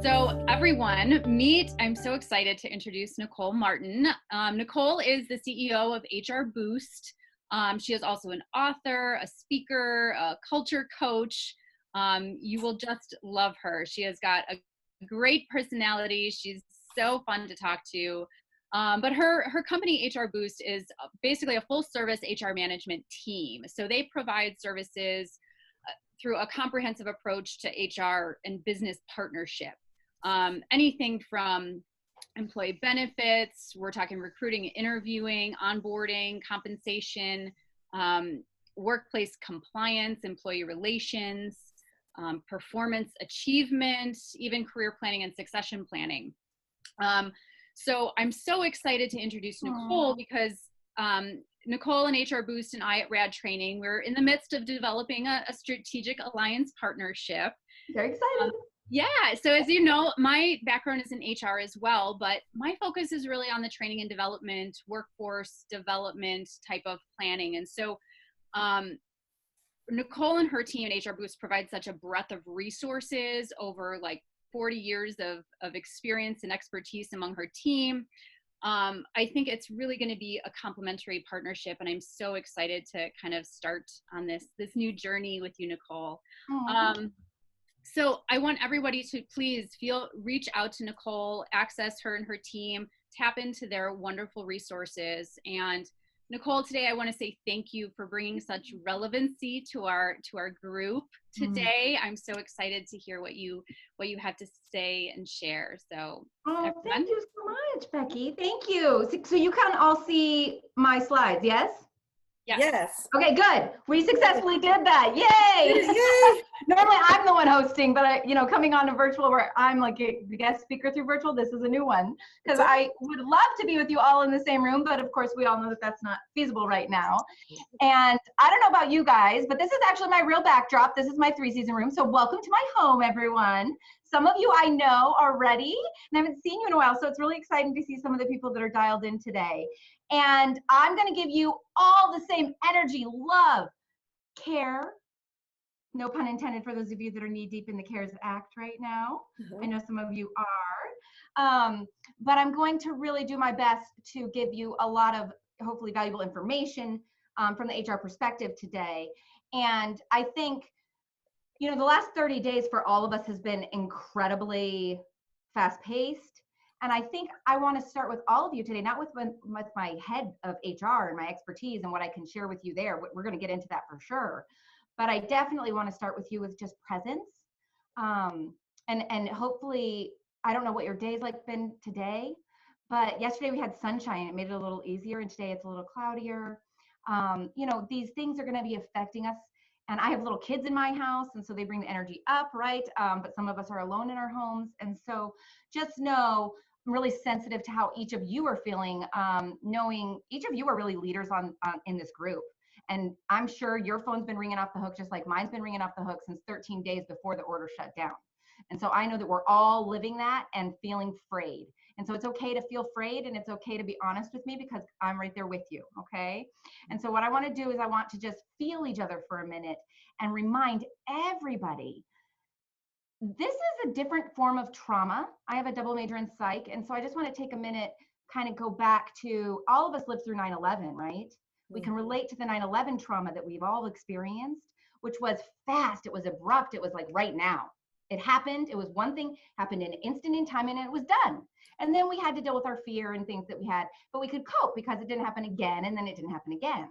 So everyone, meet, I'm so excited to introduce Nicole Martin. Nicole is the CEO of HR Boost. She is also an author, a speaker, a culture coach. You will just love her. She has got a great personality. She's so fun to talk to. But her company, HR Boost, is basically a full service HR management team. So they provide services through a comprehensive approach to HR and business partnership. Anything from employee benefits, we're talking recruiting, interviewing, onboarding, compensation, workplace compliance, employee relations, performance achievement, even career planning and succession planning. So I'm so excited to introduce Nicole because Nicole and HR Boost and I at Rad Training, we're in the midst of developing a strategic alliance partnership. Very excited. Yeah, so as you know, my background is in HR as well, but my focus is really on the training and development, workforce development type of planning. And so Nicole and her team at HR Boost provide such a breadth of resources over like 40 years of experience and expertise among her team. I think it's really going to be a complementary partnership, and I'm so excited to kind of start on this new journey with you, Nicole. So I want everybody to please reach out to Nicole, access her and her team, tap into their wonderful resources. And Nicole, today I want to say thank you for bringing such relevancy to our group today. I'm so excited to hear what you have to say and share. So thank you so much, Becky. Thank you. So you can all see my slides, yes? Yes. Okay, good. We successfully did that. Yay! Yay! Normally I'm the one hosting, but coming on to virtual where I'm like the guest speaker through virtual, this is a new one because I would love to be with you all in the same room, but of course we all know that that's not feasible right now. And I don't know about you guys, but this is actually my real backdrop. This is my 3-season room. So welcome to my home, everyone. Some of you I know already, and I haven't seen you in a while, so it's really exciting to see some of the people that are dialed in today. And I'm going to give you all the same energy, love, care. No pun intended for those of you that are knee deep in the CARES Act right now. I know some of you are. But I'm going to really do my best to give you a lot of hopefully valuable information from the HR perspective today. And I think, the last 30 days for all of us has been incredibly fast-paced. And I think I want to start with all of you today, not with my head of HR and my expertise and what I can share with you there. We're going to get into that for sure. But I definitely want to start with you with just presence. And hopefully, I don't know what your day's like been today, but yesterday we had sunshine. It made it a little easier, and today it's a little cloudier. These things are going to be affecting us. And I have little kids in my house, and so they bring the energy up, right? But some of us are alone in our homes. And so just know I'm really sensitive to how each of you are feeling, knowing each of you are really leaders in this group. And I'm sure your phone's been ringing off the hook, just like mine's been ringing off the hook since 13 days before the order shut down. And so I know that we're all living that and feeling frayed. And so it's okay to feel frayed, and it's okay to be honest with me because I'm right there with you, okay? And so what I want to do is I want to just feel each other for a minute and remind everybody, this is a different form of trauma. I have a double major in psych, and so I just want to take a minute, kind of go back to, all of us lived through 9/11, right? We can relate to the 9/11 trauma that we've all experienced, which was fast, it was abrupt, it was like right now. It happened, it was one thing, happened in an instant in time, and it was done. And then we had to deal with our fear and things that we had, but we could cope because it didn't happen again, and then it didn't happen again.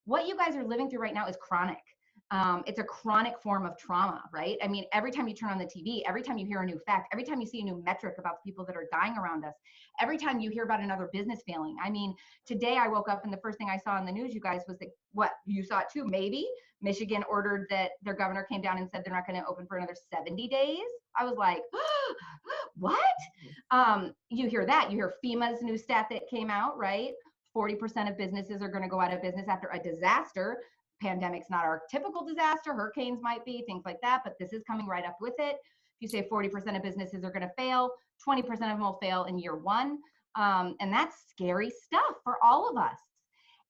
What you guys are living through right now is chronic. It's a chronic form of trauma, right? I mean, every time you turn on the TV, every time you hear a new fact, every time you see a new metric about the people that are dying around us, every time you hear about another business failing. I mean, today I woke up and the first thing I saw in the news, you guys, was that, what, you saw it too, maybe? Michigan ordered that their governor came down and said they're not going to open for another 70 days. I was like, what? You hear that. You hear FEMA's new stat that came out, right? 40% of businesses are going to go out of business after a disaster. Pandemic's not our typical disaster. Hurricanes might be, things like that, but this is coming right up with it. If you say 40% of businesses are going to fail, 20% of them will fail in year one. And that's scary stuff for all of us.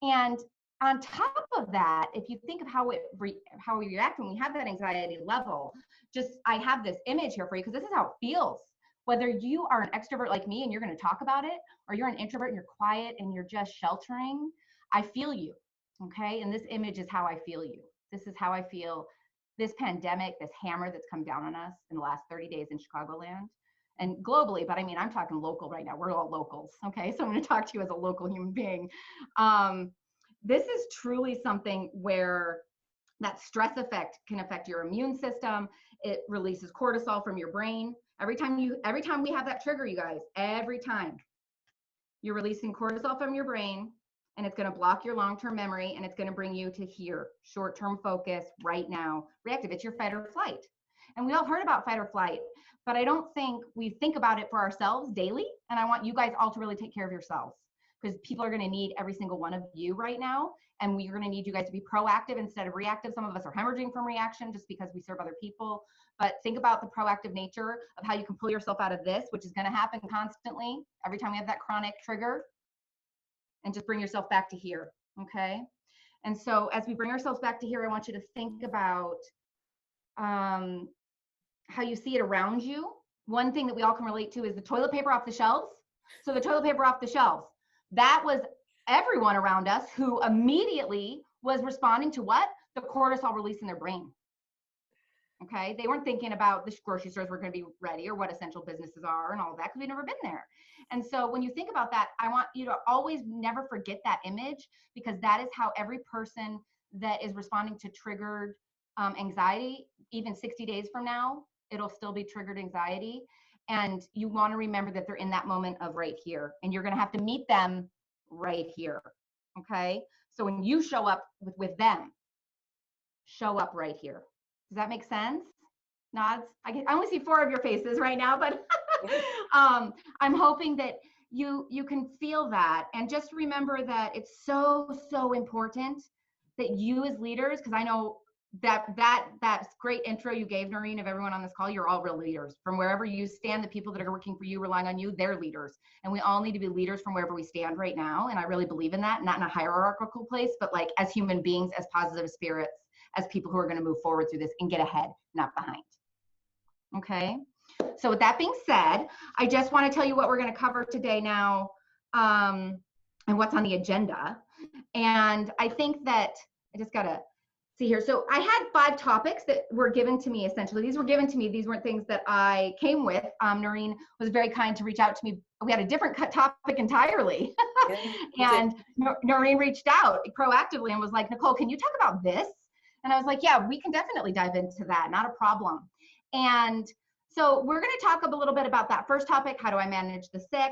And on top of that, if you think of how we react when we have that anxiety level, I have this image here for you, because this is how it feels. Whether you are an extrovert like me and you're going to talk about it, or you're an introvert and you're quiet and you're just sheltering, I feel you. Okay. And this image is how I feel you. This is how I feel this pandemic, this hammer that's come down on us in the last 30 days in Chicagoland and globally. But I mean, I'm talking local right now. We're all locals. Okay. So I'm going to talk to you as a local human being. This is truly something where that stress effect can affect your immune system. It releases cortisol from your brain. Every time we have that trigger, you guys, every time you're releasing cortisol from your brain, and it's going to block your long-term memory, and it's going to bring you to here, short-term focus, right now, reactive. It's your fight or flight. And we all heard about fight or flight, but I don't think we think about it for ourselves daily. And I want you guys all to really take care of yourselves, because people are going to need every single one of you right now. And we're going to need you guys to be proactive instead of reactive. Some of us are hemorrhaging from reaction just because we serve other people. But think about the proactive nature of how you can pull yourself out of this, which is going to happen constantly every time we have that chronic trigger, and just bring yourself back to here. Okay. And so as we bring ourselves back to here, I want you to think about how you see it around you. One thing that we all can relate to is the toilet paper off the shelves. So the toilet paper off the shelves, that was everyone around us who immediately was responding to what? The cortisol release in their brain. Okay. They weren't thinking about the grocery stores were going to be ready or what essential businesses are and all of that, because we've never been there. And so when you think about that, I want you to always never forget that image, because that is how every person that is responding to triggered anxiety, even 60 days from now, it'll still be triggered anxiety. And you want to remember that they're in that moment of right here, and you're going to have to meet them right here. Okay. So when you show up with them, show up right here. Does that make sense? Nods. I only see 4 of your faces right now, but I'm hoping that you can feel that. And just remember that it's so important that you as leaders, because I know that great intro you gave, Noreen, of everyone on this call, you're all real leaders. From wherever you stand, the people that are working for you, relying on you, they're leaders. And we all need to be leaders from wherever we stand right now. And I really believe in that, not in a hierarchical place, but like as human beings, as positive spirits, as people who are going to move forward through this and get ahead, not behind. Okay. So with that being said, I just want to tell you what we're going to cover today now, and what's on the agenda. And I think that I just got to see here. So I had 5 topics that were given to me. Essentially, these were given to me. These weren't things that I came with. Noreen was very kind to reach out to me. We had a different topic entirely. And Noreen reached out proactively and was like, Nicole, can you talk about this? And I was like, yeah, we can definitely dive into that. Not a problem. And so we're going to talk a little bit about that first topic. How do I manage the sick?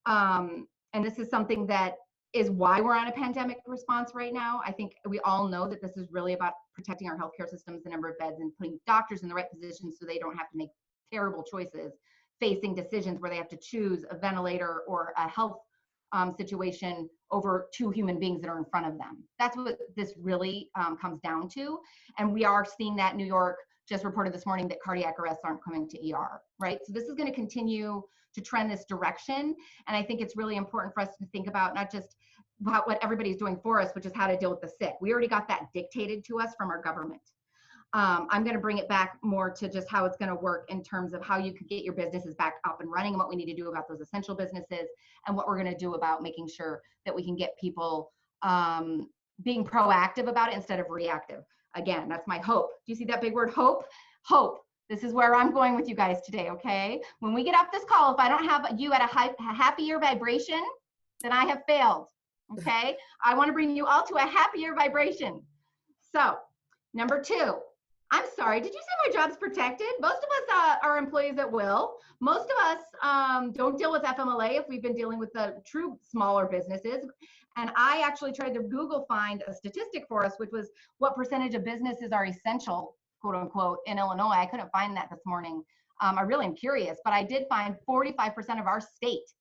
And this is something that is why we're on a pandemic response right now. I think we all know that this is really about protecting our healthcare systems, the number of beds, and putting doctors in the right positions so they don't have to make terrible choices, facing decisions where they have to choose a ventilator or a health situation over 2 human beings that are in front of them. That's what this really comes down to. And we are seeing that. New York just reported this morning that cardiac arrests aren't coming to ER, right? So this is going to continue to trend this direction. And I think it's really important for us to think about not just about what everybody's doing for us, which is how to deal with the sick. We already got that dictated to us from our government. I'm going to bring it back more to just how it's going to work in terms of how you could get your businesses back up and running, and what we need to do about those essential businesses, and what we're going to do about making sure that we can get people being proactive about it instead of reactive. Again, that's my hope. Do you see that big word, hope? Hope. This is where I'm going with you guys today, okay? When we get off this call, if I don't have you at a happier vibration, then I have failed, okay? I want to bring you all to a happier vibration. So, number 2, I'm sorry, did you say my job's protected? Most of us are employees at will. Most of us don't deal with FMLA if we've been dealing with the true smaller businesses. And I actually tried to Google find a statistic for us, which was what percentage of businesses are essential, quote unquote, in Illinois. I couldn't find that this morning. I really am curious, but I did find 45% of our state,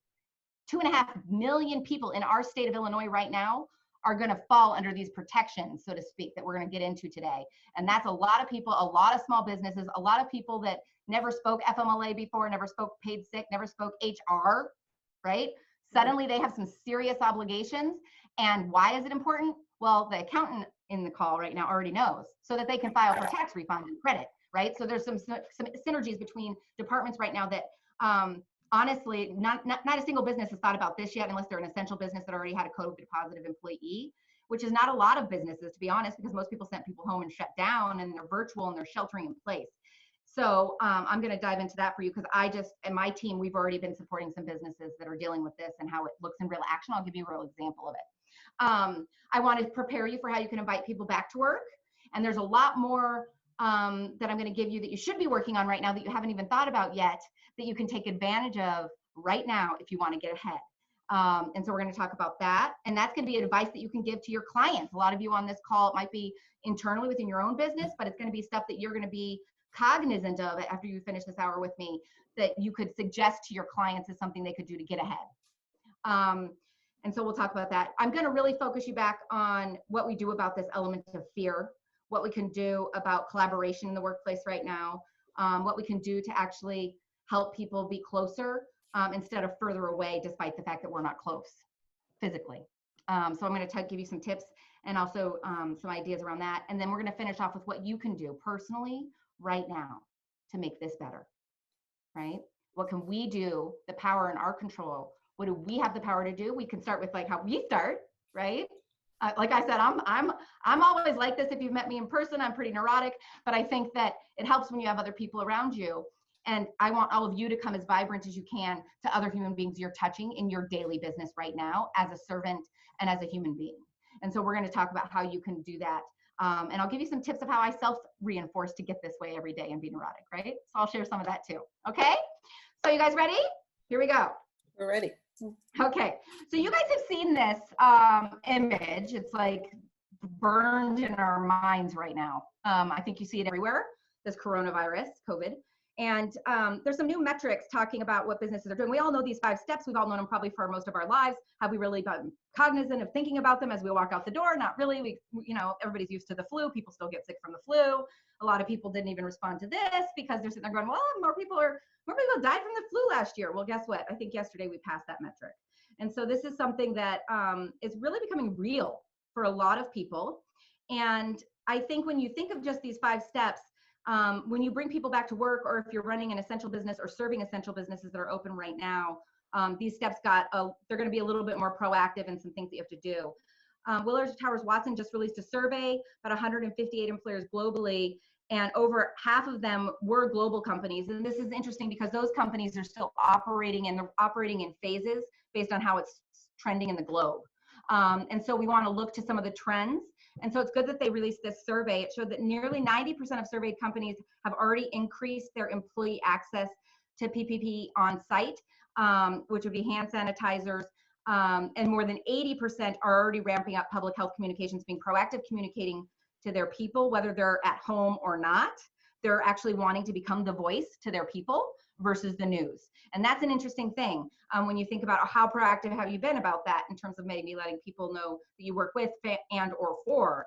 2.5 million people in our state of Illinois right now are going to fall under these protections, so to speak, that we're going to get into today. And that's a lot of people, a lot of small businesses, a lot of people that never spoke FMLA before, never spoke paid sick, never spoke HR, right? Suddenly they have some serious obligations. And why is it important? Well, the accountant in the call right now already knows, so that they can file for tax refund and credit, right? So there's some synergies between departments right now that honestly, not a single business has thought about this yet, unless they're an essential business that already had a COVID positive employee, which is not a lot of businesses, to be honest, because most people sent people home and shut down, and they're virtual and they're sheltering in place. So I'm going to dive into that for you, because and my team, we've already been supporting some businesses that are dealing with this and how it looks in real action. I'll give you a real example of it. I want to prepare you for how you can invite people back to work. And there's a lot more that I'm going to give you that you should be working on right now that you haven't even thought about yet, that you can take advantage of right now if you want to get ahead. And so we're going to talk about that. And that's going to be advice that you can give to your clients. A lot of you on this call, it might be internally within your own business, but it's going to be stuff that you're going to be cognizant of after you finish this hour with me, that you could suggest to your clients as something they could do to get ahead. And so we'll talk about that. I'm going to really focus you back on what we do about this element of fear, what we can do about collaboration in the workplace right now, what we can do to actually help people be closer instead of further away, despite the fact that we're not close physically. So I'm going to give you some tips and also some ideas around that. And then we're going to finish off with what you can do personally right now to make this better, right? What can we do, the power in our control? What do we have the power to do? We can start with like how we start, right? Like I said, I'm always like this. If you've met me in person, I'm pretty neurotic, but I think that it helps when you have other people around you. And I want all of you to come as vibrant as you can to other human beings you're touching in your daily business right now as a servant and as a human being. And so we're going to talk about how you can do that. And I'll give you some tips of how I self-reinforce to get this way every day and be neurotic, right? So I'll share some of that too. Okay. So you guys ready? Here we go. We're ready. Okay. So you guys have seen this image. It's like burned in our minds right now. I think you see it everywhere, this coronavirus, COVID. And there's some new metrics talking about what businesses are doing. We all know these 5 steps. We've all known them probably for most of our lives. Have we really been cognizant of thinking about them as we walk out the door? Not really. Everybody's used to the flu. People still get sick from the flu. A lot of people didn't even respond to this because they're sitting there going, well, more people died from the flu last year. Well, guess what? I think yesterday we passed that metric. And so this is something that is really becoming real for a lot of people. And I think when you think of just these 5 steps, when you bring people back to work, or if you're running an essential business or serving essential businesses that are open right now, these steps they're going to be a little bit more proactive and some things that you have to do. Willard Towers Watson just released a survey, about 158 employers globally, and over half of them were global companies. And this is interesting because those companies are still operating, and they're operating in phases based on how it's trending in the globe. And so we want to look to some of the trends. And so it's good that they released this survey. It showed that nearly 90% of surveyed companies have already increased their employee access to PPE on site, which would be hand sanitizers. And more than 80% are already ramping up public health communications, being proactive, communicating to their people, whether they're at home or not. They're actually wanting to become the voice to their people versus the news. And that's an interesting thing when you think about how proactive have you been about that in terms of maybe letting people know that you work with and or for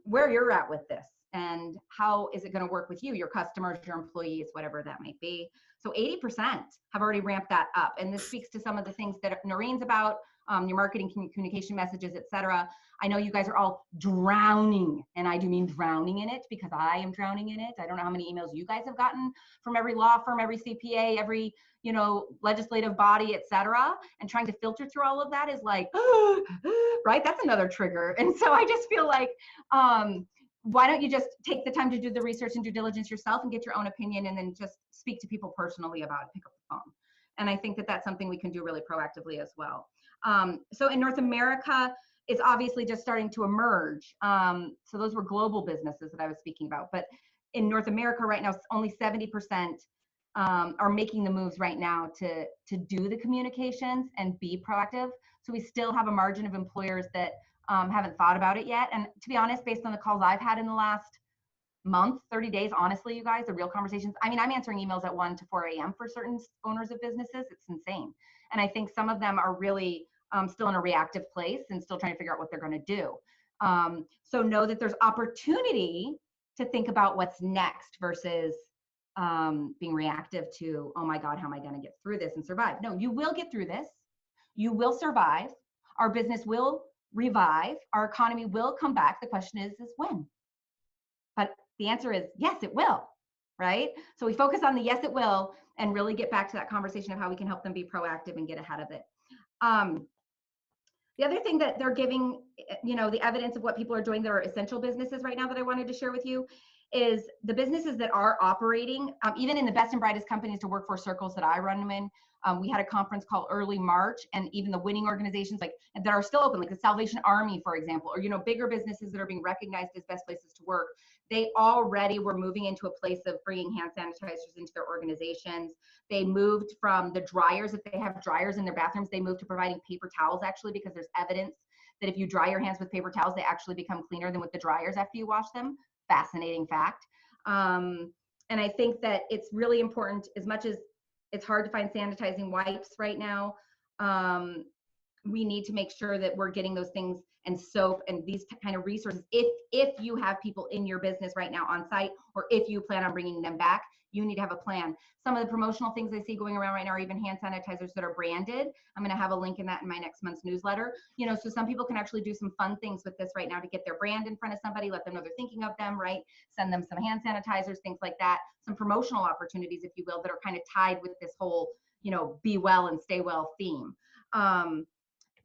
where you're at with this, and how is it going to work with you, your customers, your employees, whatever that might be. So 80% have already ramped that up. And this speaks to some of the things that Noreen's about, your marketing, communication messages, etc. I know you guys are all drowning, and I do mean drowning in it because I am drowning in it. I don't know how many emails you guys have gotten from every law firm, every CPA, every legislative body, etc. And trying to filter through all of that is like, right? That's another trigger. And so I just feel like, why don't you just take the time to do the research and due diligence yourself and get your own opinion, and then just speak to people personally about it, pick up the phone. And I think that that's something we can do really proactively as well. So in North America, it's obviously just starting to emerge. So those were global businesses that I was speaking about. But in North America right now, only 70% are making the moves right now to do the communications and be proactive. So we still have a margin of employers that haven't thought about it yet. And to be honest, based on the calls I've had in the last month, 30 days, honestly, you guys, the real conversations, I mean, I'm answering emails at 1 to 4 a.m. for certain owners of businesses. It's insane. And I think some of them are really still in a reactive place and still trying to figure out what they're going to do. So know that there's opportunity to think about what's next versus being reactive to, oh my God, how am I going to get through this and survive? No, you will get through this. You will survive. Our business will revive. Our economy will come back. The question is when? But the answer is yes, it will, right? So we focus on the yes, it will, and really get back to that conversation of how we can help them be proactive and get ahead of it. The other thing that they're giving, the evidence of what people are doing that are essential businesses right now that I wanted to share with you is the businesses that are operating, even in the best and brightest companies to workforce circles that I run them in. We had a conference called early March, and even the winning organizations that are still open, like the Salvation Army, for example, or, bigger businesses that are being recognized as best places to work. They already were moving into a place of bringing hand sanitizers into their organizations. They moved from the dryers, if they have dryers in their bathrooms, they moved to providing paper towels, actually, because there's evidence that if you dry your hands with paper towels, they actually become cleaner than with the dryers after you wash them. Fascinating fact. And I think that it's really important, as much as it's hard to find sanitizing wipes right now, we need to make sure that we're getting those things and soap and these kind of resources. If you have people in your business right now on site, or if you plan on bringing them back, you need to have a plan. Some of the promotional things I see going around right now are even hand sanitizers that are branded. I'm going to have a link in that in my next month's newsletter. So some people can actually do some fun things with this right now to get their brand in front of somebody, let them know they're thinking of them, right? Send them some hand sanitizers, things like that. Some promotional opportunities, if you will, that are kind of tied with this whole, be well and stay well theme.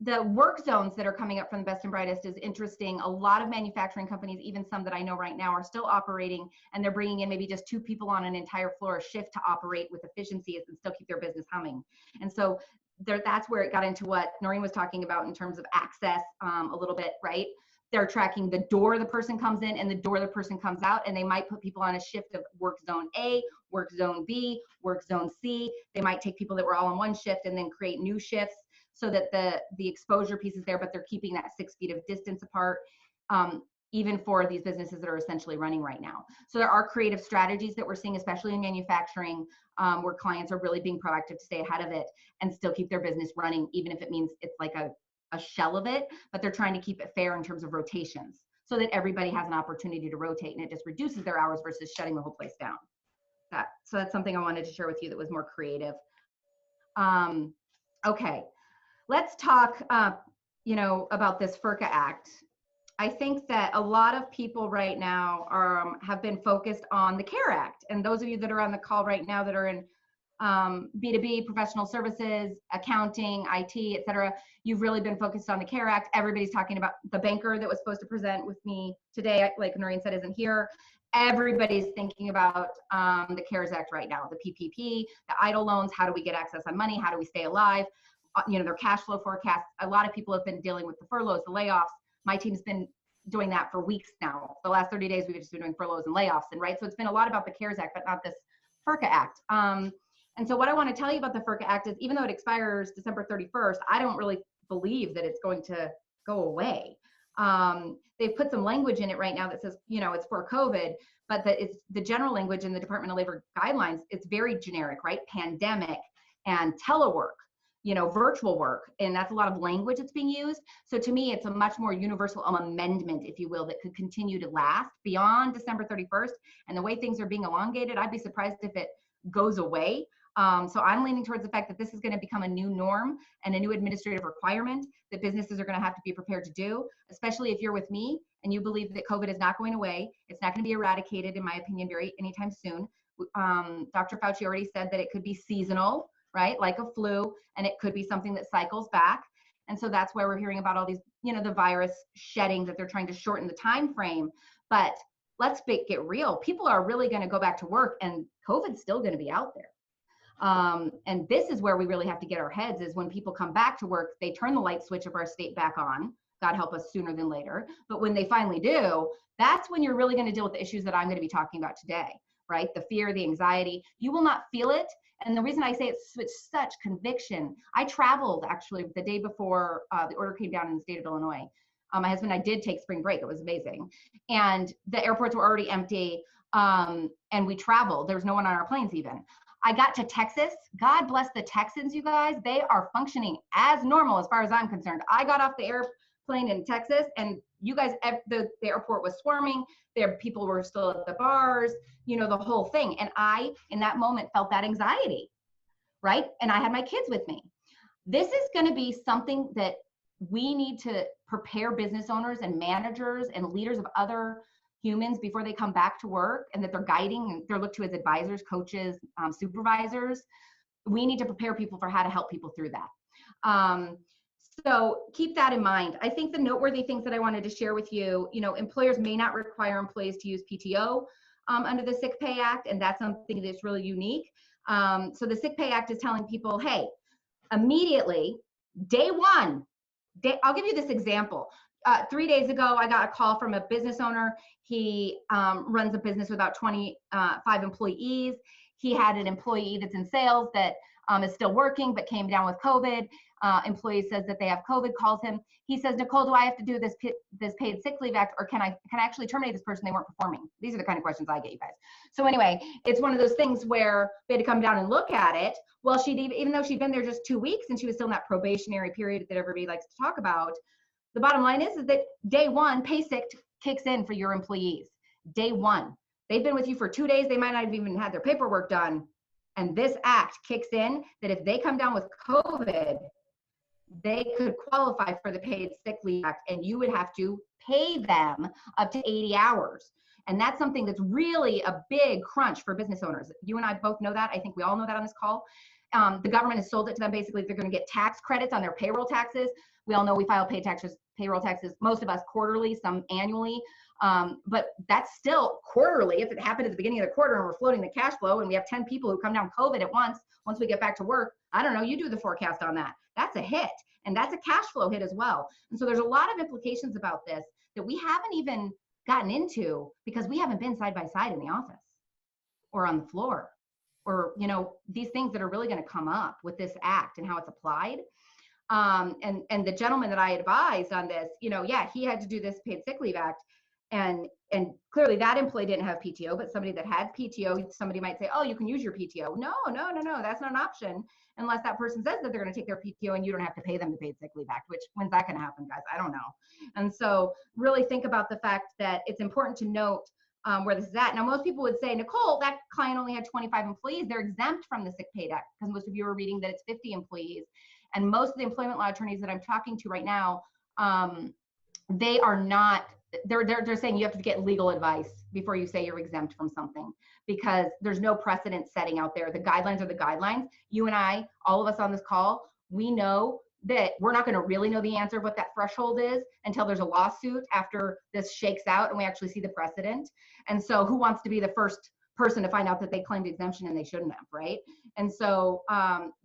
The work zones that are coming up from the best and brightest is interesting. A lot of manufacturing companies, even some that I know right now, are still operating, and they're bringing in maybe just 2 people on an entire floor shift to operate with efficiency and still keep their business humming. And so that's where it got into what Noreen was talking about in terms of access a little bit, right? They're tracking the door the person comes in and the door the person comes out, and they might put people on a shift of work zone A, work zone B, work zone C. They might take people that were all on one shift and then create new shifts, so that the exposure piece is there, but they're keeping that 6 feet of distance apart, even for these businesses that are essentially running right now. So there are creative strategies that we're seeing, especially in manufacturing, where clients are really being proactive to stay ahead of it and still keep their business running, even if it means it's like a shell of it, but they're trying to keep it fair in terms of rotations so that everybody has an opportunity to rotate, and it just reduces their hours versus shutting the whole place down. So that's something I wanted to share with you that was more creative. Okay. Let's talk, about this FERCA Act. I think that a lot of people right now have been focused on the CARE Act. And those of you that are on the call right now that are in B2B, professional services, accounting, IT, et cetera, you've really been focused on the CARE Act. Everybody's talking about the banker that was supposed to present with me today, like Noreen said, isn't here. Everybody's thinking about the CARES Act right now, the PPP, the EIDL loans. How do we get access on money? How do we stay alive? Their cash flow forecasts. A lot of people have been dealing with the furloughs, the layoffs. My team's been doing that for weeks now. The last 30 days, we've just been doing furloughs and layoffs. And right, so it's been a lot about the CARES Act, but not this FERCA Act. And so what I want to tell you about the FERCA Act is, even though it expires December 31st, I don't really believe that it's going to go away. They've put some language in it right now that says, it's for COVID, but that it's the general language in the Department of Labor guidelines. It's very generic, right? Pandemic and telework, virtual work, and that's a lot of language that's being used. So to me, it's a much more universal amendment, if you will, that could continue to last beyond December 31st. And the way things are being elongated, I'd be surprised if it goes away. So I'm leaning towards the fact that this is going to become a new norm and a new administrative requirement that businesses are going to have to be prepared to do, especially if you're with me and you believe that COVID is not going away. It's not going to be eradicated, in my opinion, anytime soon. Dr. Fauci already said that it could be seasonal, right? Like a flu, and it could be something that cycles back. And so that's why we're hearing about all these, the virus shedding, that they're trying to shorten the time frame. But let's get real. People are really going to go back to work, and COVID's still going to be out there. And this is where we really have to get our heads, is when people come back to work, they turn the light switch of our state back on. God help us sooner than later. But when they finally do, that's when you're really going to deal with the issues that I'm going to be talking about today, right? The fear, the anxiety. You will not feel it. And the reason I say it's with such conviction, I traveled actually the day before the order came down in the state of Illinois. My husband and I did take spring break. It was amazing. And the airports were already empty. And we traveled. There was no one on our planes even. I got to Texas. God bless the Texans, you guys. They are functioning as normal as far as I'm concerned. I got off the airplane in Texas, and you guys, the airport was swarming. People were still at the bars, the whole thing. And I, in that moment, felt that anxiety, right? And I had my kids with me. This is going to be something that we need to prepare business owners and managers and leaders of other humans before they come back to work, and that they're guiding and they're looked to as advisors, coaches, supervisors. We need to prepare people for how to help people through that. So keep that in mind. I think the noteworthy things that I wanted to share with you, employers may not require employees to use PTO under the Sick Pay Act, and that's something that's really unique. So the Sick Pay Act is telling people, hey, immediately, day one, I'll give you this example. 3 days ago, I got a call from a business owner. He runs a business with about 25 employees. He had an employee that's in sales that is still working but came down with COVID. Employee says that they have COVID, calls him. He says, Nicole, do I have to do this paid sick leave act, or can I actually terminate this person? They weren't performing. These are the kind of questions I get, you guys. So anyway, it's one of those things where they had to come down and look at it. Well, even though she'd been there just 2 weeks and she was still in that probationary period that everybody likes to talk about, the bottom line is that day one, pay sick kicks in for your employees. Day one. They've been with you for 2 days. They might not have even had their paperwork done. And this act kicks in that if they come down with COVID, they could qualify for the paid sick leave act, and you would have to pay them up to 80 hours. And that's something that's really a big crunch for business owners. You and I both know that. I think we all know that on this call. The government has sold it to them. Basically, they're going to get tax credits on their payroll taxes. We all know we file payroll taxes, most of us quarterly, some annually. But that's still quarterly. If it happened at the beginning of the quarter and we're floating the cash flow and we have 10 people who come down COVID at once we get back to work, I don't know, you do the forecast on that. That's a hit, and that's a cash flow hit as well. And so there's a lot of implications about this that we haven't even gotten into because we haven't been side by side in the office or on the floor, or, these things that are really going to come up with this act and how it's applied. And the gentleman that I advised on this, he had to do this paid sick leave act. And clearly that employee didn't have PTO, but somebody that had PTO, somebody might say, oh, you can use your PTO. No, that's not an option unless that person says that they're going to take their PTO and you don't have to pay them the paid sick leave act, which, when's that going to happen, guys? I don't know. And so really think about the fact that it's important to note where this is at. Now, most people would say, Nicole, that client only had 25 employees. They're exempt from the sick pay act, because most of you are reading that it's 50 employees. And most of the employment law attorneys that I'm talking to right now, they are not, they're saying you have to get legal advice before you say you're exempt from something, because there's no precedent setting out there. The guidelines are the guidelines. You and I, all of us on this call, we know that we're not going to really know the answer of what that threshold is until there's a lawsuit after this shakes out and we actually see the precedent. And so who wants to be the first person to find out that they claimed exemption and they shouldn't have, right? And so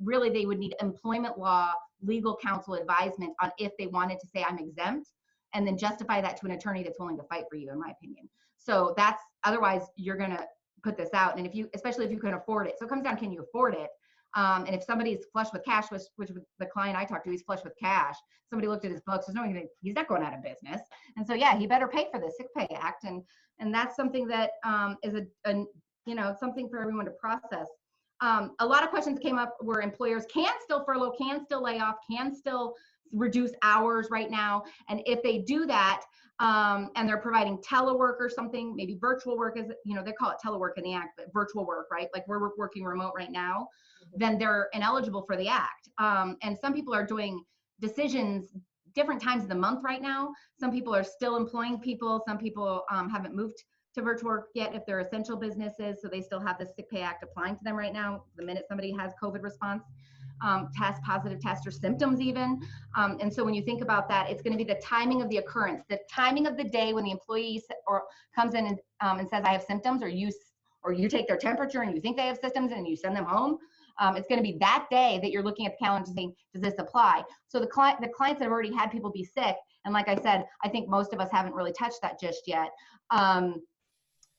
really they would need employment law, legal counsel advisement on if they wanted to say I'm exempt, and then justify that to an attorney that's willing to fight for you, in my opinion. So that's, otherwise you're going to put this out. And if you, especially if you can afford it. So it comes down, can you afford it? And if somebody's flush with cash, which the client I talked to, he's flush with cash. Somebody looked at his books, he's not going out of business. And so, yeah, he better pay for the Sick Pay Act. And that's something that is something for everyone to process. A lot of questions came up where employers can still furlough, can still lay off, can still reduce hours right now. And if they do that, and they're providing telework or something, maybe virtual work, is, they call it telework in the act, but virtual work, right? Like we're working remote right now, then they're ineligible for the act. And some people are doing decisions different times of the month right now. Some people are still employing people. Some people haven't moved to virtual work yet if they're essential businesses, so they still have the Sick Pay Act applying to them right now the minute somebody has COVID response. Positive test or symptoms even. And so when you think about that, it's going to be the timing of the occurrence, the timing of the day when the employee comes in and says, I have symptoms, or you take their temperature and you think they have symptoms and you send them home. It's going to be that day that you're looking at the calendar saying, does this apply? So the clients that have already had people be sick, and like I said, I think most of us haven't really touched that just yet.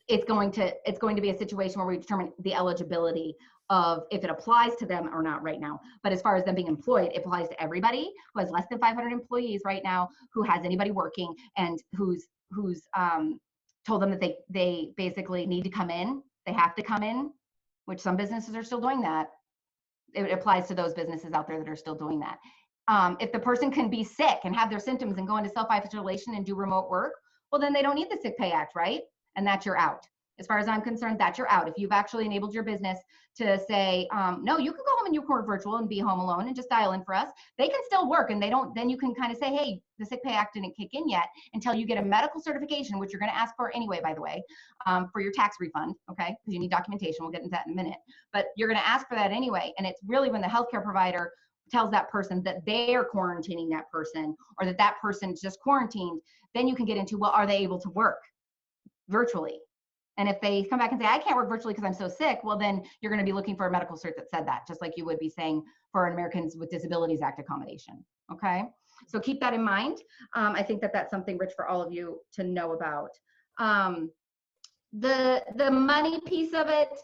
It's going to be a situation where we determine the eligibility of if it applies to them or not right now. But as far as them being employed, it applies to everybody who has less than 500 employees right now, who has anybody working, and who's told them that they basically need to come in. They have to come in, which some businesses are still doing that. It applies to those businesses out there that are still doing that. If the person can be sick and have their symptoms and go into self-isolation and do remote work, well, then they don't need the Sick Pay Act, right? And that's your out. As far as I'm concerned, that's your out. If you've actually enabled your business to say, no, you can go home and you can work virtual and be home alone and just dial in for us, they can still work, and they don't, then you can kind of say, hey, the Sick Pay Act didn't kick in yet until you get a medical certification, which you're going to ask for anyway, by the way, for your tax refund, okay? Because you need documentation. We'll get into that in a minute. But you're going to ask for that anyway. And it's really when the healthcare provider tells that person that they are quarantining that person, or that that person's just quarantined, then you can get into, well, are they able to work virtually? And if they come back and say, I can't work virtually because I'm so sick, well, then you're going to be looking for a medical cert that said that, just like you would be saying for an Americans with Disabilities Act accommodation. Okay. So keep that in mind. I think that that's something rich for all of you to know about. The money piece of it,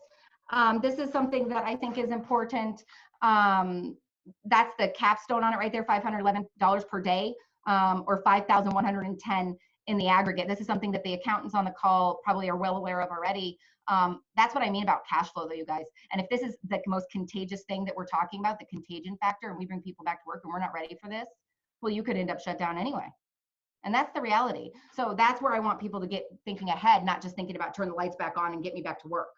this is something that I think is important. That's the capstone on it right there, $511 per day, or $5,110 in the aggregate. This is something that the accountants on the call probably are well aware of already. That's what I mean about cash flow though, you guys. And if this is the most contagious thing that we're talking about, the contagion factor, and we bring people back to work and we're not ready for this, well, you could end up shut down anyway. And that's the reality. So that's where I want people to get thinking ahead, not just thinking about turn the lights back on and get me back to work.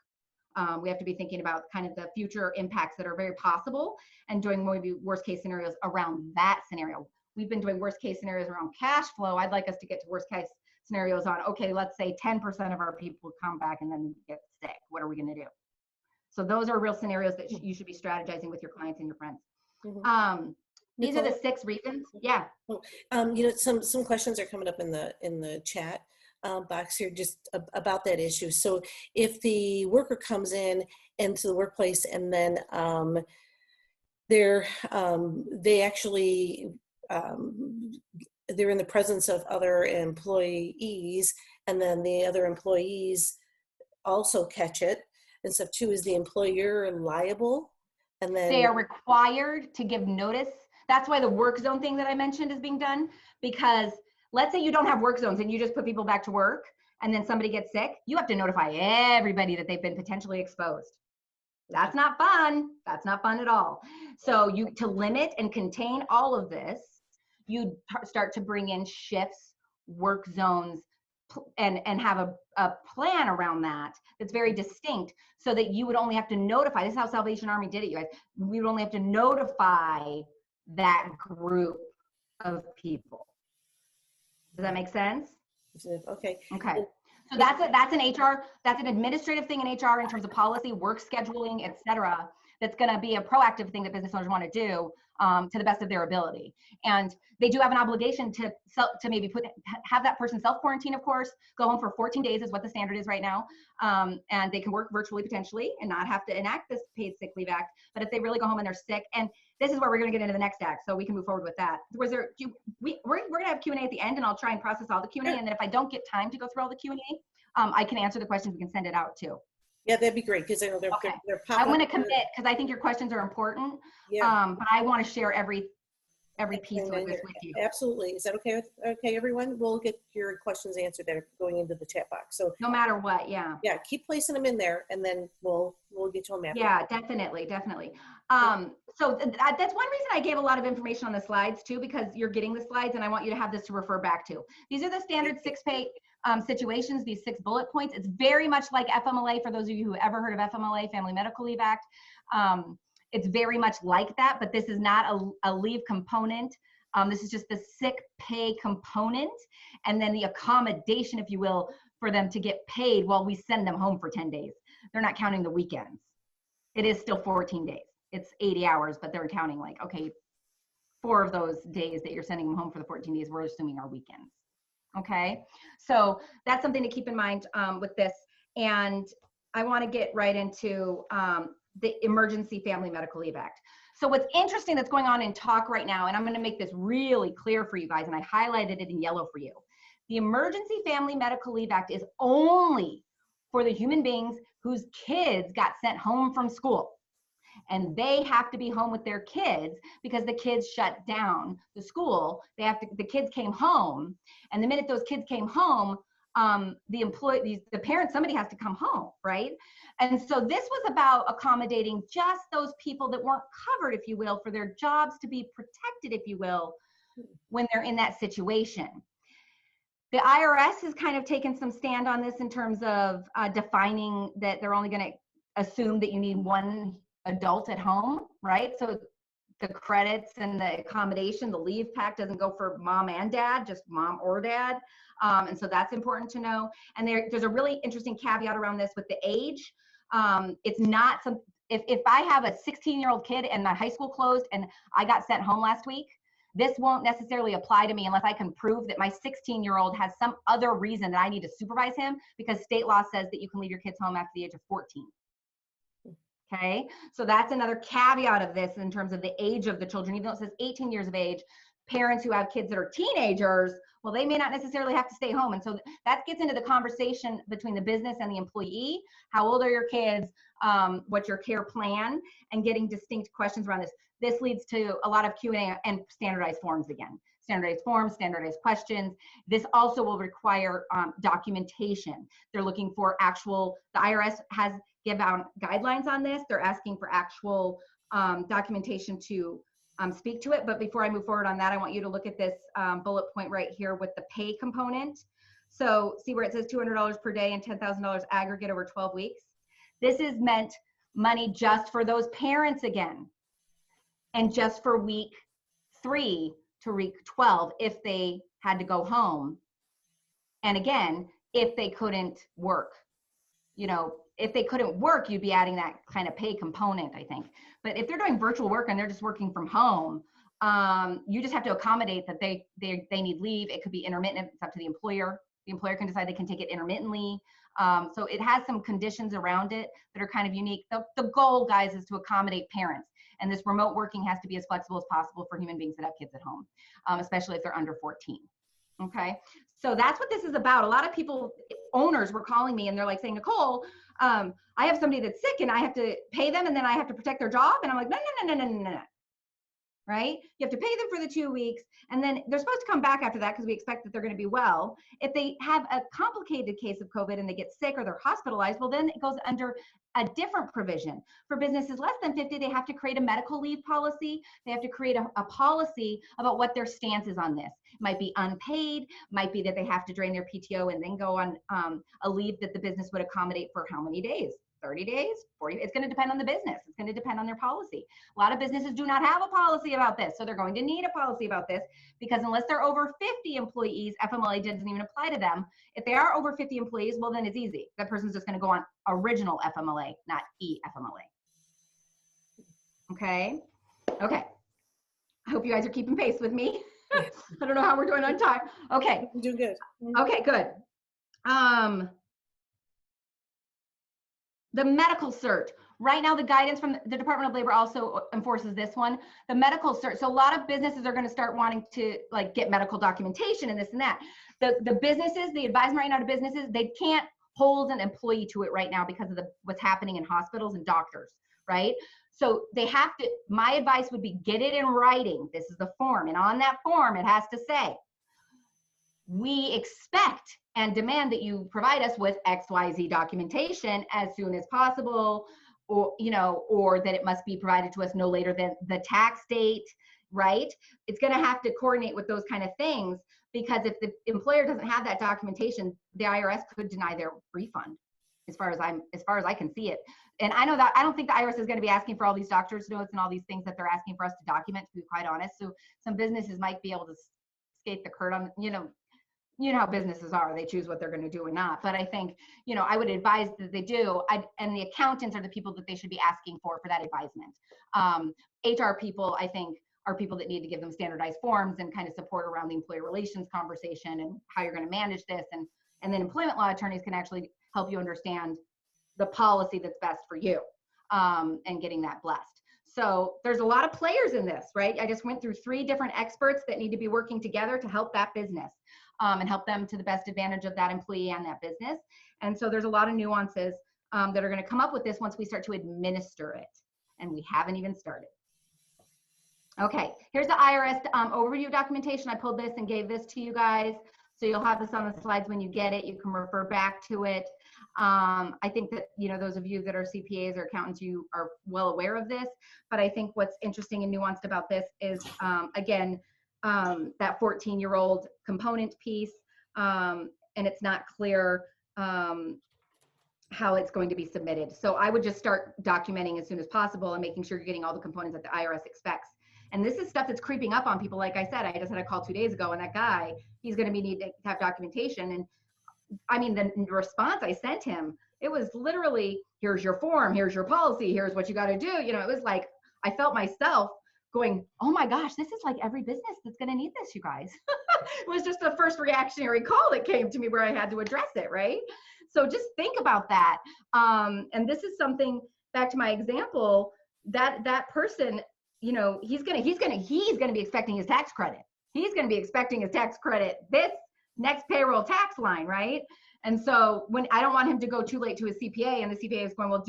We have to be thinking about kind of the future impacts that are very possible and doing maybe worst case scenarios around that scenario. We've been doing worst case scenarios around cash flow. I'd like us to get to worst case scenarios on, okay, let's say 10% of our people come back and then get sick. What are we going to do? So those are real scenarios that you should be strategizing with your clients and your friends. Mm-hmm. These are the 6 reasons. Yeah. You know, some questions are coming up in the chat box here just about that issue. So if the worker comes in into the workplace and then they actually they're in the presence of other employees, and then the other employees also catch it and stuff too, is the employer liable? And then they are required to give notice. That's why the work zone thing that I mentioned is being done, because let's say you don't have work zones and you just put people back to work and then somebody gets sick, you have to notify everybody that they've been potentially exposed. That's not fun. That's not fun at all. So to limit and contain all of this, you start to bring in shifts, work zones, and have a plan around that that's very distinct, so that you would only have to notify. This is how Salvation Army did it, you guys. We would only have to notify that group of people. Does that make sense? Okay. Okay. So that's an HR, that's an administrative thing in HR in terms of policy, work scheduling, et cetera. That's going to be a proactive thing that business owners want to do to the best of their ability. And they do have an obligation to maybe have that person self-quarantine, of course, go home for 14 days is what the standard is right now. And they can work virtually potentially and not have to enact this paid sick leave act. But if they really go home and they're sick, and this is where we're going to get into the next act, so we can move forward with that. We're going to have Q&A at the end, and I'll try and process all the Q&A. And then if I don't get time to go through all the Q&A, I can answer the questions. We can send it out too. Yeah, that'd be great, because I know they're I want to commit, because I think your questions are important. Yeah. But I want to share every piece of this with you. Absolutely. Is that okay? Okay, everyone? We'll get your questions answered that are going into the chat box. So no matter what, yeah. Yeah, keep placing them in there, and then we'll get to them after. Yeah, definitely. So that's one reason I gave a lot of information on the slides too, because you're getting the slides, and I want you to have this to refer back to. These are the standard 6-pay situations, these 6 bullet points. It's very much like FMLA, for those of you who have ever heard of FMLA, Family Medical Leave Act. It's very much like that, but this is not a leave component. This is just the sick pay component, and then the accommodation, if you will, for them to get paid while we send them home for 10 days. They're not counting the weekends. It is still 14 days. It's 80 hours, but they're counting like, okay, 4 of those days that you're sending them home for the 14 days, we're assuming are weekends. Okay, so that's something to keep in mind with this. And I want to get right into the Emergency Family Medical Leave Act. So what's interesting that's going on in talk right now, and I'm going to make this really clear for you guys, and I highlighted it in yellow for you. The Emergency Family Medical Leave Act is only for the human beings whose kids got sent home from school. And they have to be home with their kids because the kids shut down the school. The kids came home, and the minute those kids came home, the parents, somebody has to come home, right? And so this was about accommodating just those people that weren't covered, if you will, for their jobs to be protected, if you will, when they're in that situation. The IRS has kind of taken some stand on this in terms of defining that they're only going to assume that you need one adult at home, right? So the credits and the accommodation, the leave pack doesn't go for mom and dad, just mom or dad. And so that's important to know. And there's a really interesting caveat around this with the age. It's not some, if I have a 16-year-old kid and my high school closed and I got sent home last week, this won't necessarily apply to me unless I can prove that my 16-year-old has some other reason that I need to supervise him, because state law says that you can leave your kids home after the age of 14. Okay, so that's another caveat of this in terms of the age of the children. Even though it says 18 years of age, parents who have kids that are teenagers, well, they may not necessarily have to stay home. And so that gets into the conversation between the business and the employee. How old are your kids? What's your care plan? And getting distinct questions around this. This leads to a lot of Q&A and standardized forms again. Standardized forms, standardized questions. This also will require documentation. They're looking for actual, the IRS has give out guidelines on this. They're asking for actual documentation to speak to it. But before I move forward on that, I want you to look at this bullet point right here with the pay component. So see where it says $200 per day and $10,000 aggregate over 12 weeks. This is meant money just for those parents again, and just for week 3 to week 12 if they had to go home. And again, if they couldn't work, you know, if they couldn't work, you'd be adding that kind of pay component, I think. But if they're doing virtual work and they're just working from home, you just have to accommodate that they need leave. It could be intermittent. It's up to the employer. The employer can decide they can take it intermittently. So it has some conditions around it that are kind of unique. The goal, guys, is to accommodate parents. And this remote working has to be as flexible as possible for human beings that have kids at home, especially if they're under 14. Okay, so that's what this is about. A lot of people, owners, were calling me and they're like saying, Nicole, I have somebody that's sick and I have to pay them and then I have to protect their job. And I'm like, no. Right? You have to pay them for the 2 weeks and then they're supposed to come back after that because we expect that they're going to be well. If they have a complicated case of COVID and they get sick or they're hospitalized, well, then it goes under a different provision. For businesses less than 50, they have to create a medical leave policy. They have to create a policy about what their stance is on this. It might be unpaid, might be that they have to drain their PTO and then go on a leave that the business would accommodate for how many days? 30 days, 40, it's going to depend on the business. It's going to depend on their policy. A lot of businesses do not have a policy about this. So they're going to need a policy about this because unless they're over 50 employees, FMLA doesn't even apply to them. If they are over 50 employees, well, then it's easy. That person's just going to go on original FMLA, not eFMLA. Okay. Okay. I hope you guys are keeping pace with me. I don't know how we're doing on time. Okay. You're good. Okay, good. The medical cert. Right now, the guidance from the Department of Labor also enforces this one. The medical cert. So a lot of businesses are going to start wanting to like get medical documentation and this and that. The businesses, the advisement right now to businesses, they can't hold an employee to it right now because of what's happening in hospitals and doctors, right? So they have to, my advice would be get it in writing. This is the form. And on that form, it has to say, we expect and demand that you provide us with XYZ documentation as soon as possible, or, you know, or that it must be provided to us no later than the tax date, right? It's going to have to coordinate with those kind of things, because if the employer doesn't have that documentation, the IRS could deny their refund, as far as I can see it. And I know that I don't think the IRS is going to be asking for all these doctor's notes and all these things that they're asking for us to document, to be quite honest. So some businesses might be able to skate the curb on, you know how businesses are, they choose what they're going to do or not. But I think, you know, I would advise that they do. And the accountants are the people that they should be asking for that advisement. HR people, I think, are people that need to give them standardized forms and kind of support around the employee relations conversation and how you're going to manage this. And then employment law attorneys can actually help you understand the policy that's best for you, and getting that blessed. So there's a lot of players in this, right? I just went through 3 different experts that need to be working together to help that business, and help them to the best advantage of that employee and that business. And so there's a lot of nuances that are going to come up with this once we start to administer it. And we haven't even started. Okay, here's the IRS overview documentation. I pulled this and gave this to you guys. So you'll have this on the slides when you get it. You can refer back to it. I think that, you know, those of you that are CPAs or accountants, you are well aware of this. But I think what's interesting and nuanced about this is, again, that 14-year-old component piece. and it's not clear how it's going to be submitted. So I would just start documenting as soon as possible and making sure you're getting all the components that the IRS expects. And this is stuff that's creeping up on people. Like I said, I just had a call 2 days ago, and that guy, he's going to need to have documentation. And I mean, the response I sent him, it was literally, here's your form, here's your policy, here's what you got to do. You know, it was like, I felt myself going, oh my gosh, this is like every business that's going to need this, you guys. It was just the first reactionary call that came to me where I had to address it, right? So just think about that. And this is something, back to my example, that person, you know, he's gonna be expecting his tax credit. He's gonna be expecting his tax credit this next payroll tax line, right? And so when I don't want him to go too late to his CPA, and the CPA is going, well,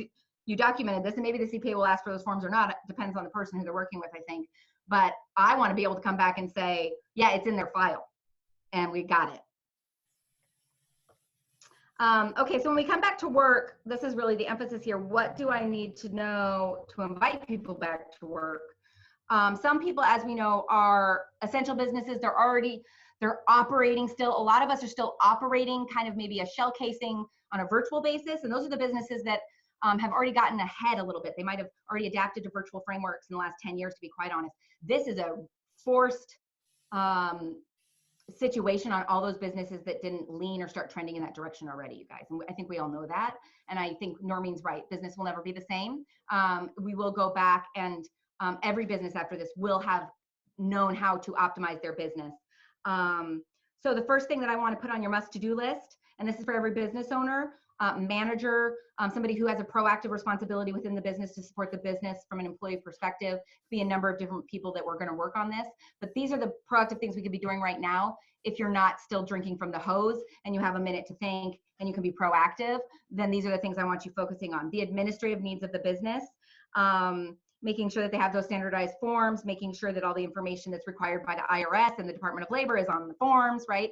you documented this, and maybe the CPA will ask for those forms or not. It depends on the person who they're working with, I think. But I want to be able to come back and say, yeah, it's in their file, and we got it. Okay, so when we come back to work, this is really the emphasis here. What do I need to know to invite people back to work? Some people, as we know, are essential businesses. They're operating still. A lot of us are still operating kind of maybe a shell casing on a virtual basis. And those are the businesses that have already gotten ahead a little bit. They might have already adapted to virtual frameworks in the last 10 years, to be quite honest. This is a forced situation on all those businesses that didn't lean or start trending in that direction already, you guys. And I think we all know that. And I think Noreen's right. Business will never be the same. We will go back, and every business after this will have known how to optimize their business. So the first thing that I want to put on your must-to-do list, and this is for every business owner, manager, somebody who has a proactive responsibility within the business to support the business from an employee perspective, be a number of different people that we're going to work on this. But these are the proactive things we could be doing right now. If you're not still drinking from the hose and you have a minute to think and you can be proactive, then these are the things I want you focusing on. The administrative needs of the business, making sure that they have those standardized forms, making sure that all the information that's required by the IRS and the Department of Labor is on the forms, right?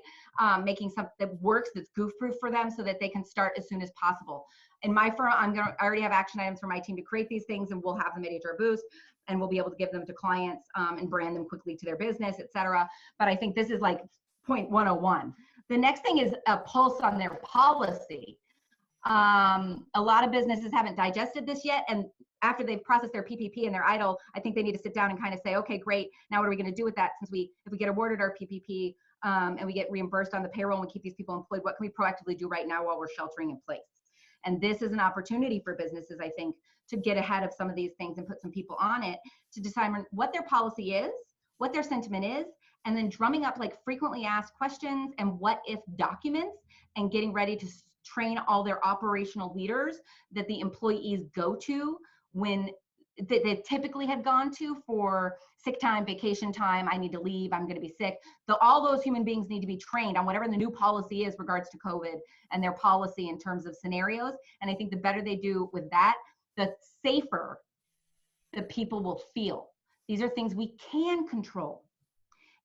Making something that works, that's goof-proof for them so that they can start as soon as possible. In my firm, I already have action items for my team to create these things, and we'll have them at HR Boost, and we'll be able to give them to clients and brand them quickly to their business, et cetera. But I think this is like point 101. The next thing is a pulse on their policy. A lot of businesses haven't digested this yet, and after they've processed their PPP and they're idle, I think they need to sit down and kind of say, okay, great, now what are we going to do with that? Since if we get awarded our PPP and we get reimbursed on the payroll and we keep these people employed, what can we proactively do right now while we're sheltering in place? And this is an opportunity for businesses, I think, to get ahead of some of these things and put some people on it to decide what their policy is, what their sentiment is, and then drumming up like frequently asked questions and what if documents, and getting ready to train all their operational leaders that the employees go to when they typically had gone to for sick time, vacation time, I need to leave, I'm going to be sick. All those human beings need to be trained on whatever the new policy is regards to COVID and their policy in terms of scenarios. And I think the better they do with that, the safer the people will feel. These are things we can control.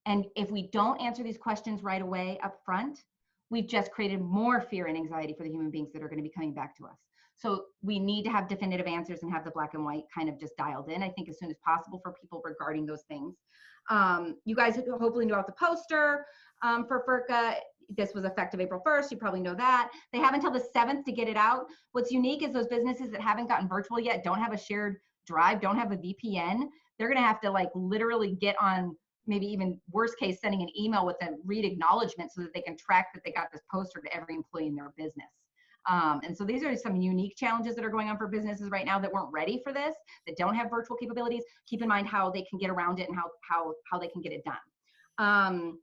And if we don't answer these questions right away up front, we've just created more fear and anxiety for the human beings that are going to be coming back to us. So we need to have definitive answers and have the black and white kind of just dialed in, I think, as soon as possible for people regarding those things. You guys hopefully know about the poster for FERCA. This was effective April 1st. You probably know that. They have until the 7th to get it out. What's unique is those businesses that haven't gotten virtual yet, don't have a shared drive, don't have a VPN. They're going to have to like literally get on, maybe even worst case, sending an email with a read acknowledgement so that they can track that they got this poster to every employee in their business. And so these are some unique challenges that are going on for businesses right now that weren't ready for this, that don't have virtual capabilities. Keep in mind how they can get around it and how they can get it done.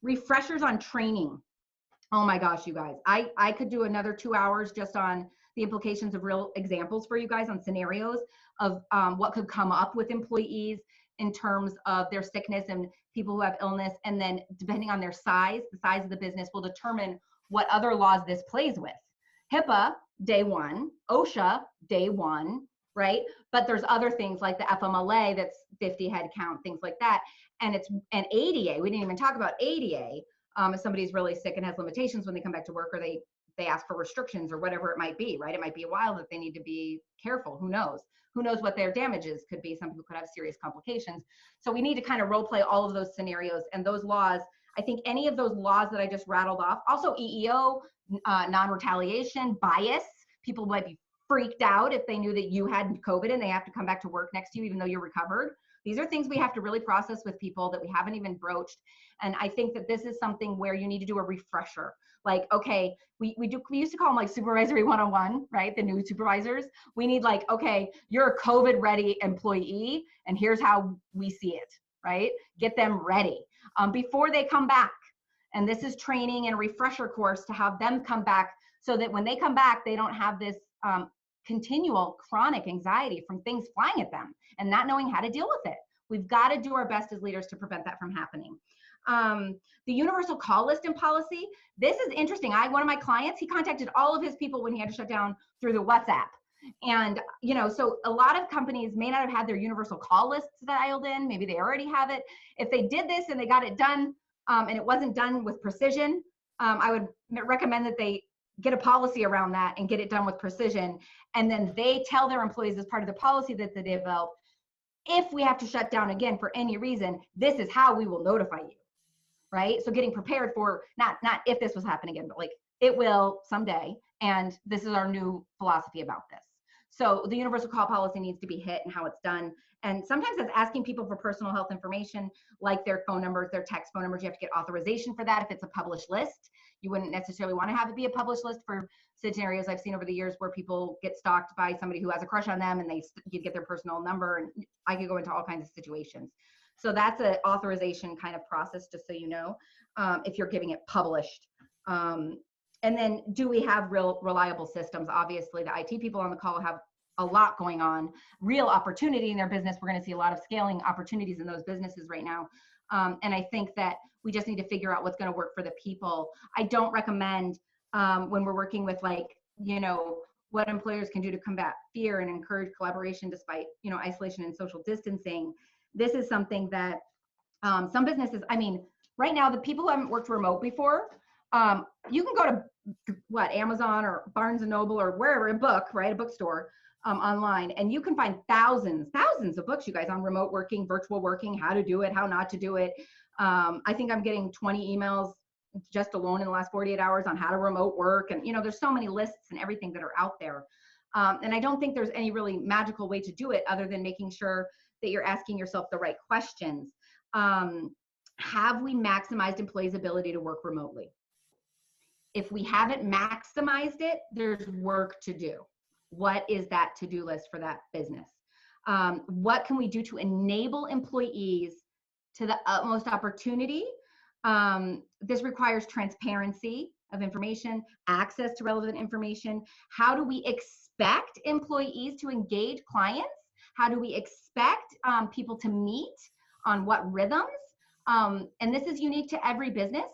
Refreshers on training. Oh my gosh, you guys, I could do another 2 hours just on the implications of real examples for you guys on scenarios of what could come up with employees in terms of their sickness and people who have illness. And then depending on their size, the size of the business will determine what other laws this plays with. HIPAA, day one, OSHA, day one, right? But there's other things like the FMLA that's 50 head count, things like that. And ADA, we didn't even talk about ADA. If somebody's really sick and has limitations when they come back to work, or they ask for restrictions or whatever it might be, right? It might be a while that they need to be careful. Who knows? Who knows what their damages could be? Some people could have serious complications. So we need to kind of role play all of those scenarios, and those laws, I think any of those laws that I just rattled off, also EEO, non-retaliation, bias, people might be freaked out if they knew that you had COVID and they have to come back to work next to you even though you're recovered. These are things we have to really process with people that we haven't even broached. And I think that this is something where you need to do a refresher. Like, okay, we used to call them like supervisory 101, right? The new supervisors. We need like, okay, you're a COVID ready employee and here's how we see it, right? Get them ready before they come back. And this is training and a refresher course to have them come back so that when they come back, they don't have this continual chronic anxiety from things flying at them and not knowing how to deal with it. We've got to do our best as leaders to prevent that from happening. The universal call list and policy. This is interesting. One of my clients, he contacted all of his people when he had to shut down through the WhatsApp. And, you know, so a lot of companies may not have had their universal call lists dialed in. Maybe they already have it. If they did this and they got it done and it wasn't done with precision, I would recommend that they get a policy around that and get it done with precision. And then they tell their employees as part of the policy that they develop, if we have to shut down again for any reason, this is how we will notify you, right? So getting prepared for not if this was happening again, but like it will someday. And this is our new philosophy about this. So the universal call policy needs to be hit and how it's done. And sometimes that's asking people for personal health information, like their phone numbers, their text phone numbers. You have to get authorization for that if it's a published list. You wouldn't necessarily want to have it be a published list for scenarios I've seen over the years where people get stalked by somebody who has a crush on them and you get their personal number, and I could go into all kinds of situations. So that's an authorization kind of process, just so you know, if you're giving it published. And then do we have real reliable systems? Obviously, the IT people on the call have a lot going on, real opportunity in their business. We're going to see a lot of scaling opportunities in those businesses right now. And I think that we just need to figure out what's going to work for the people. I don't recommend when we're working with, like, you know, what employers can do to combat fear and encourage collaboration despite, you know, isolation and social distancing. This is something that some businesses, I mean, right now, the people who haven't worked remote before, you can go to Amazon or Barnes and Noble or wherever, a bookstore online, and you can find thousands of books, you guys, on remote working, virtual working, how to do it, how not to do it. I think I'm getting 20 emails just alone in the last 48 hours on how to remote work. And, you know, there's so many lists and everything that are out there. And I don't think there's any really magical way to do it other than making sure that you're asking yourself the right questions. Have we maximized employees' ability to work remotely? If we haven't maximized it, there's work to do. What is that to-do list for that business? What can we do to enable employees to the utmost opportunity? This requires transparency of information, access to relevant information. How do we expect employees to engage clients? How do we expect people to meet on what rhythms? And this is unique to every business.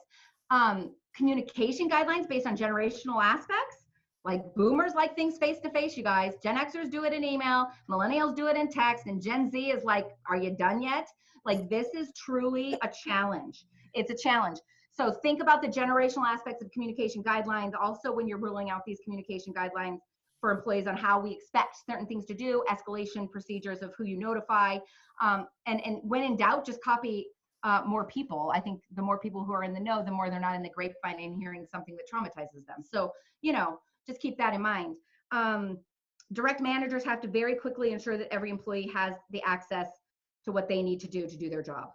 Communication guidelines based on generational aspects. Like boomers like things face-to-face, you guys. Gen Xers do it in email, millennials do it in text, and Gen Z is like, are you done yet? Like, this is truly a challenge. It's a challenge. So think about the generational aspects of communication guidelines. Also, when you're rolling out these communication guidelines for employees on how we expect certain things to do, escalation procedures of who you notify, and when in doubt, just copy more people. I think the more people who are in the know, the more they're not in the grapevine and hearing something that traumatizes them. So, you know, just keep that in mind. Direct managers have to very quickly ensure that every employee has the access to what they need to do their job.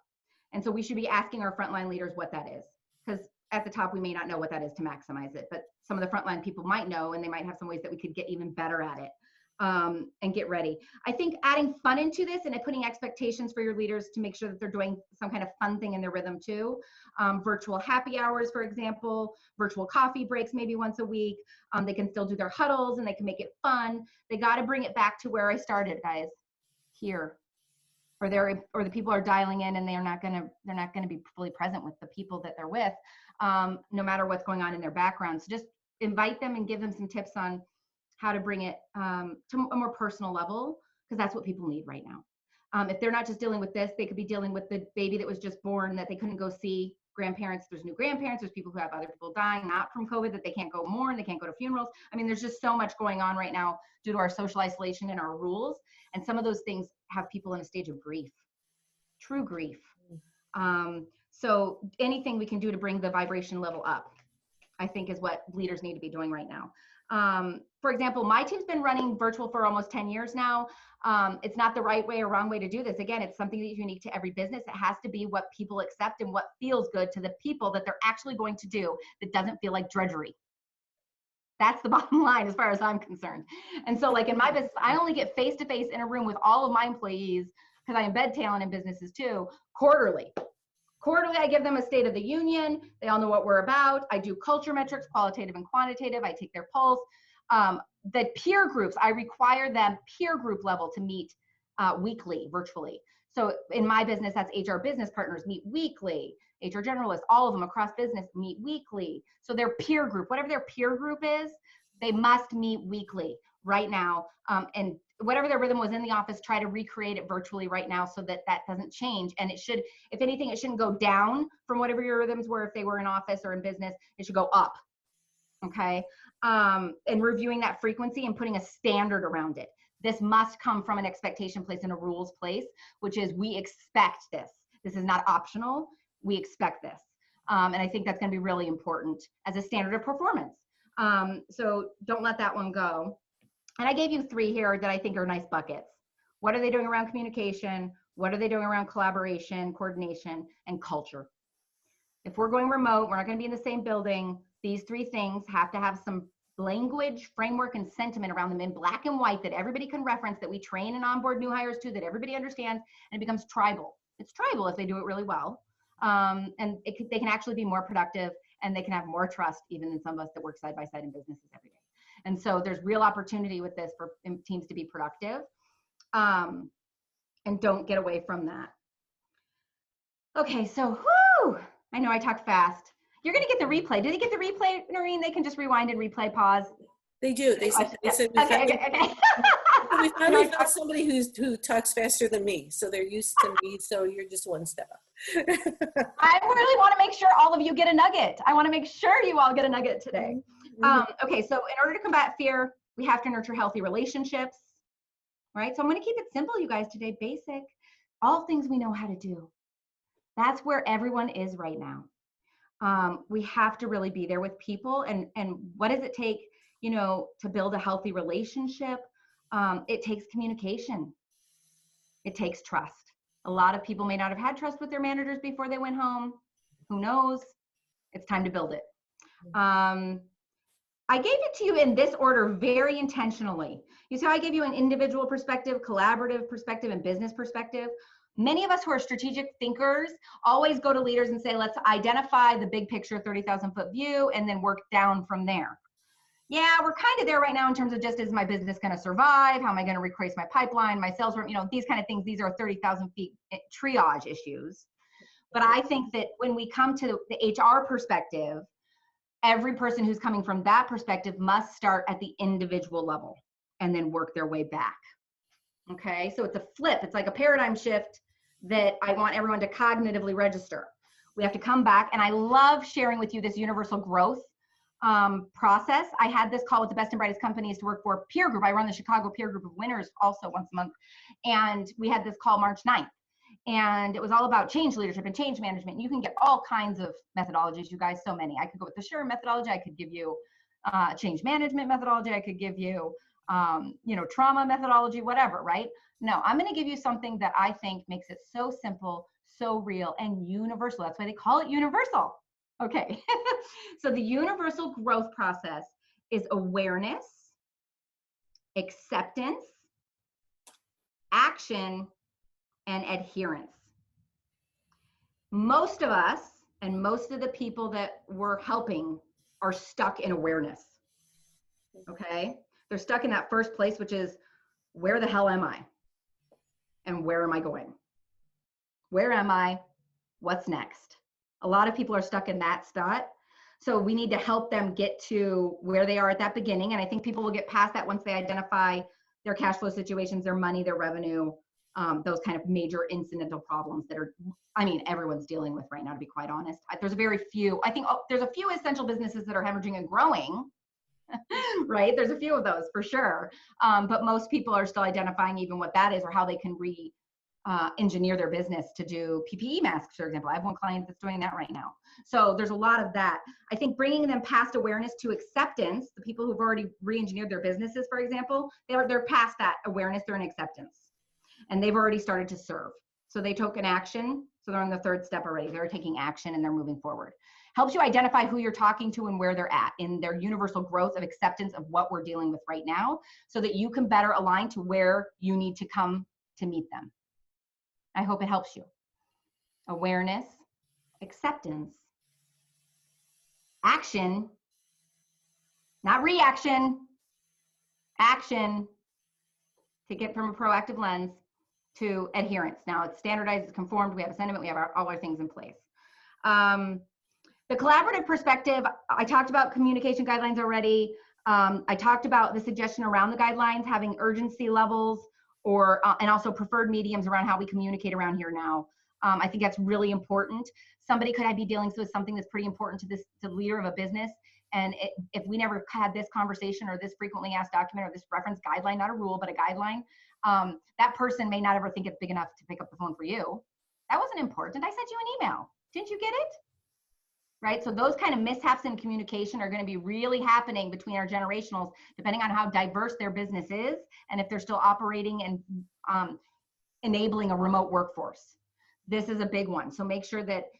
And so we should be asking our frontline leaders what that is, because at the top, we may not know what that is to maximize it, but some of the frontline people might know, and they might have some ways that we could get even better at it. And get ready. I think adding fun into this and putting expectations for your leaders to make sure that they're doing some kind of fun thing in their rhythm too. Virtual happy hours, for example, virtual coffee breaks maybe once a week. They can still do their huddles and they can make it fun. They got to bring it back to where I started, guys, here. Or the people are dialing in and they're not gonna be fully present with the people that they're with, no matter what's going on in their background. So just invite them and give them some tips on how to bring it to a more personal level, because that's what people need right now. If they're not just dealing with this, they could be dealing with the baby that was just born that they couldn't go see, grandparents, there's new grandparents, there's people who have other people dying, not from COVID, that they can't go mourn, they can't go to funerals. I mean, there's just so much going on right now due to our social isolation and our rules. And some of those things have people in a stage of grief, true grief. So anything we can do to bring the vibration level up, I think is what leaders need to be doing right now. For example, my team's been running virtual for almost 10 years now. It's not the right way or wrong way to do this. Again, it's something that's unique to every business. It has to be what people accept and what feels good to the people that they're actually going to do, that doesn't feel like drudgery. That's the bottom line as far as I'm concerned. And so like in my business, I only get face-to-face in a room with all of my employees, because I embed talent in businesses too, quarterly. Quarterly, I give them a state of the union. They all know what we're about. I do culture metrics, qualitative and quantitative. I take their pulse. The peer groups, I require them peer group level to meet weekly, virtually. So in my business, that's HR business partners meet weekly. HR generalists, all of them across business meet weekly. So their peer group, whatever their peer group is, they must meet weekly right now. And whatever their rhythm was in the office, try to recreate it virtually right now so that that doesn't change. And it should, if anything, it shouldn't go down from whatever your rhythms were if they were in office or in business. It should go up. Okay. And reviewing that frequency and putting a standard around it. This must come from an expectation place and a rules place, which is we expect this. This is not optional. We expect this. And I think that's going to be really important as a standard of performance. So don't let that one go. And I gave you 3 here that I think are nice buckets. What are they doing around communication? What are they doing around collaboration, coordination, and culture? If we're going remote, we're not going to be in the same building. These 3 things have to have some language, framework, and sentiment around them in black and white that everybody can reference, that we train and onboard new hires to, that everybody understands, and it becomes tribal. It's tribal if they do it really well. And they can actually be more productive, and they can have more trust even than some of us that work side by side in businesses every day. And so there's real opportunity with this for teams to be productive, and don't get away from that. Okay, so whoo, I know I talk fast. You're going to get the replay. Did they get the replay, Noreen? They can just rewind and replay, pause. They do. They said Okay. we finally found somebody who talks faster than me, so they're used to me. So you're just one step up. I really want to make sure all of you get a nugget. I want to make sure you all get a nugget today. Okay, so in order to combat fear, we have to nurture healthy relationships, right? So I'm going to keep it simple, you guys, today. Basic, all things we know how to do. That's where everyone is right now. We have to really be there with people. And what does it take, you know, to build a healthy relationship? It takes communication. It takes trust. A lot of people may not have had trust with their managers before they went home. Who knows? It's time to build it. I gave it to you in this order very intentionally. You see how I gave you an individual perspective, collaborative perspective, and business perspective? Many of us who are strategic thinkers always go to leaders and say, let's identify the big picture, 30,000 foot view, and then work down from there. Yeah, we're kind of there right now in terms of just, is my business going to survive? How am I going to increase my pipeline, my sales room? You know, these kind of things. These are 30,000 feet triage issues. But I think that when we come to the HR perspective, every person who's coming from that perspective must start at the individual level and then work their way back. Okay, so it's a flip. It's like a paradigm shift that I want everyone to cognitively register. We have to come back, and I love sharing with you this universal growth process. I had this call with the best and brightest companies to work for peer group. I run the Chicago peer group of winners also once a month. And we had this call March 9th. And it was all about change leadership and change management. You can get all kinds of methodologies, you guys, so many. I could go with the SURE methodology. I could give you change management methodology. I could give you, you know, trauma methodology, whatever, right? No, I'm going to give you something that I think makes it so simple, so real, and universal. That's why they call it universal. Okay. So the universal growth process is awareness, acceptance, action, and adherence. Most of us and most of the people that we're helping are stuck in awareness. Okay? They're stuck in that first place, which is, where the hell am I? And where am I going? Where am I? What's next? A lot of people are stuck in that spot. So we need to help them get to where they are at that beginning. And I think people will get past that once they identify their cash flow situations, their money, their revenue, those kind of major incidental problems that are, I mean, everyone's dealing with right now, to be quite honest. There's a very few, I think there's a few essential businesses that are hemorrhaging and growing, right? There's a few of those for sure. But most people are still identifying even what that is or how they can engineer their business to do PPE masks, for example. I have one client that's doing that right now. So there's a lot of that. I think bringing them past awareness to acceptance, the people who've already re-engineered their businesses, for example, they're past that awareness, they're in acceptance. And they've already started to serve. So they took an action, so they're on the third step already. They're taking action and they're moving forward. Helps you identify who you're talking to and where they're at in their universal growth of acceptance of what we're dealing with right now, so that you can better align to where you need to come to meet them. I hope it helps you. Awareness, acceptance, action, not reaction, action, to get from a proactive lens to adherence. Now it's standardized, it's conformed, we have a sentiment, we have all our things in place. The collaborative perspective, I talked about communication guidelines already. I talked about the suggestion around the guidelines, having urgency levels, or and also preferred mediums around how we communicate around here now. I think that's really important. Somebody could be dealing with something that's pretty important to the leader of a business, and if we never had this conversation or this frequently asked document or this reference guideline, not a rule, but a guideline, that person may not ever think it's big enough to pick up the phone for you. That wasn't important. I sent you an email. Didn't you get it? Right? So those kind of mishaps in communication are going to be really happening between our generationals, depending on how diverse their business is and if they're still operating and enabling a remote workforce. This is a big one. So make sure that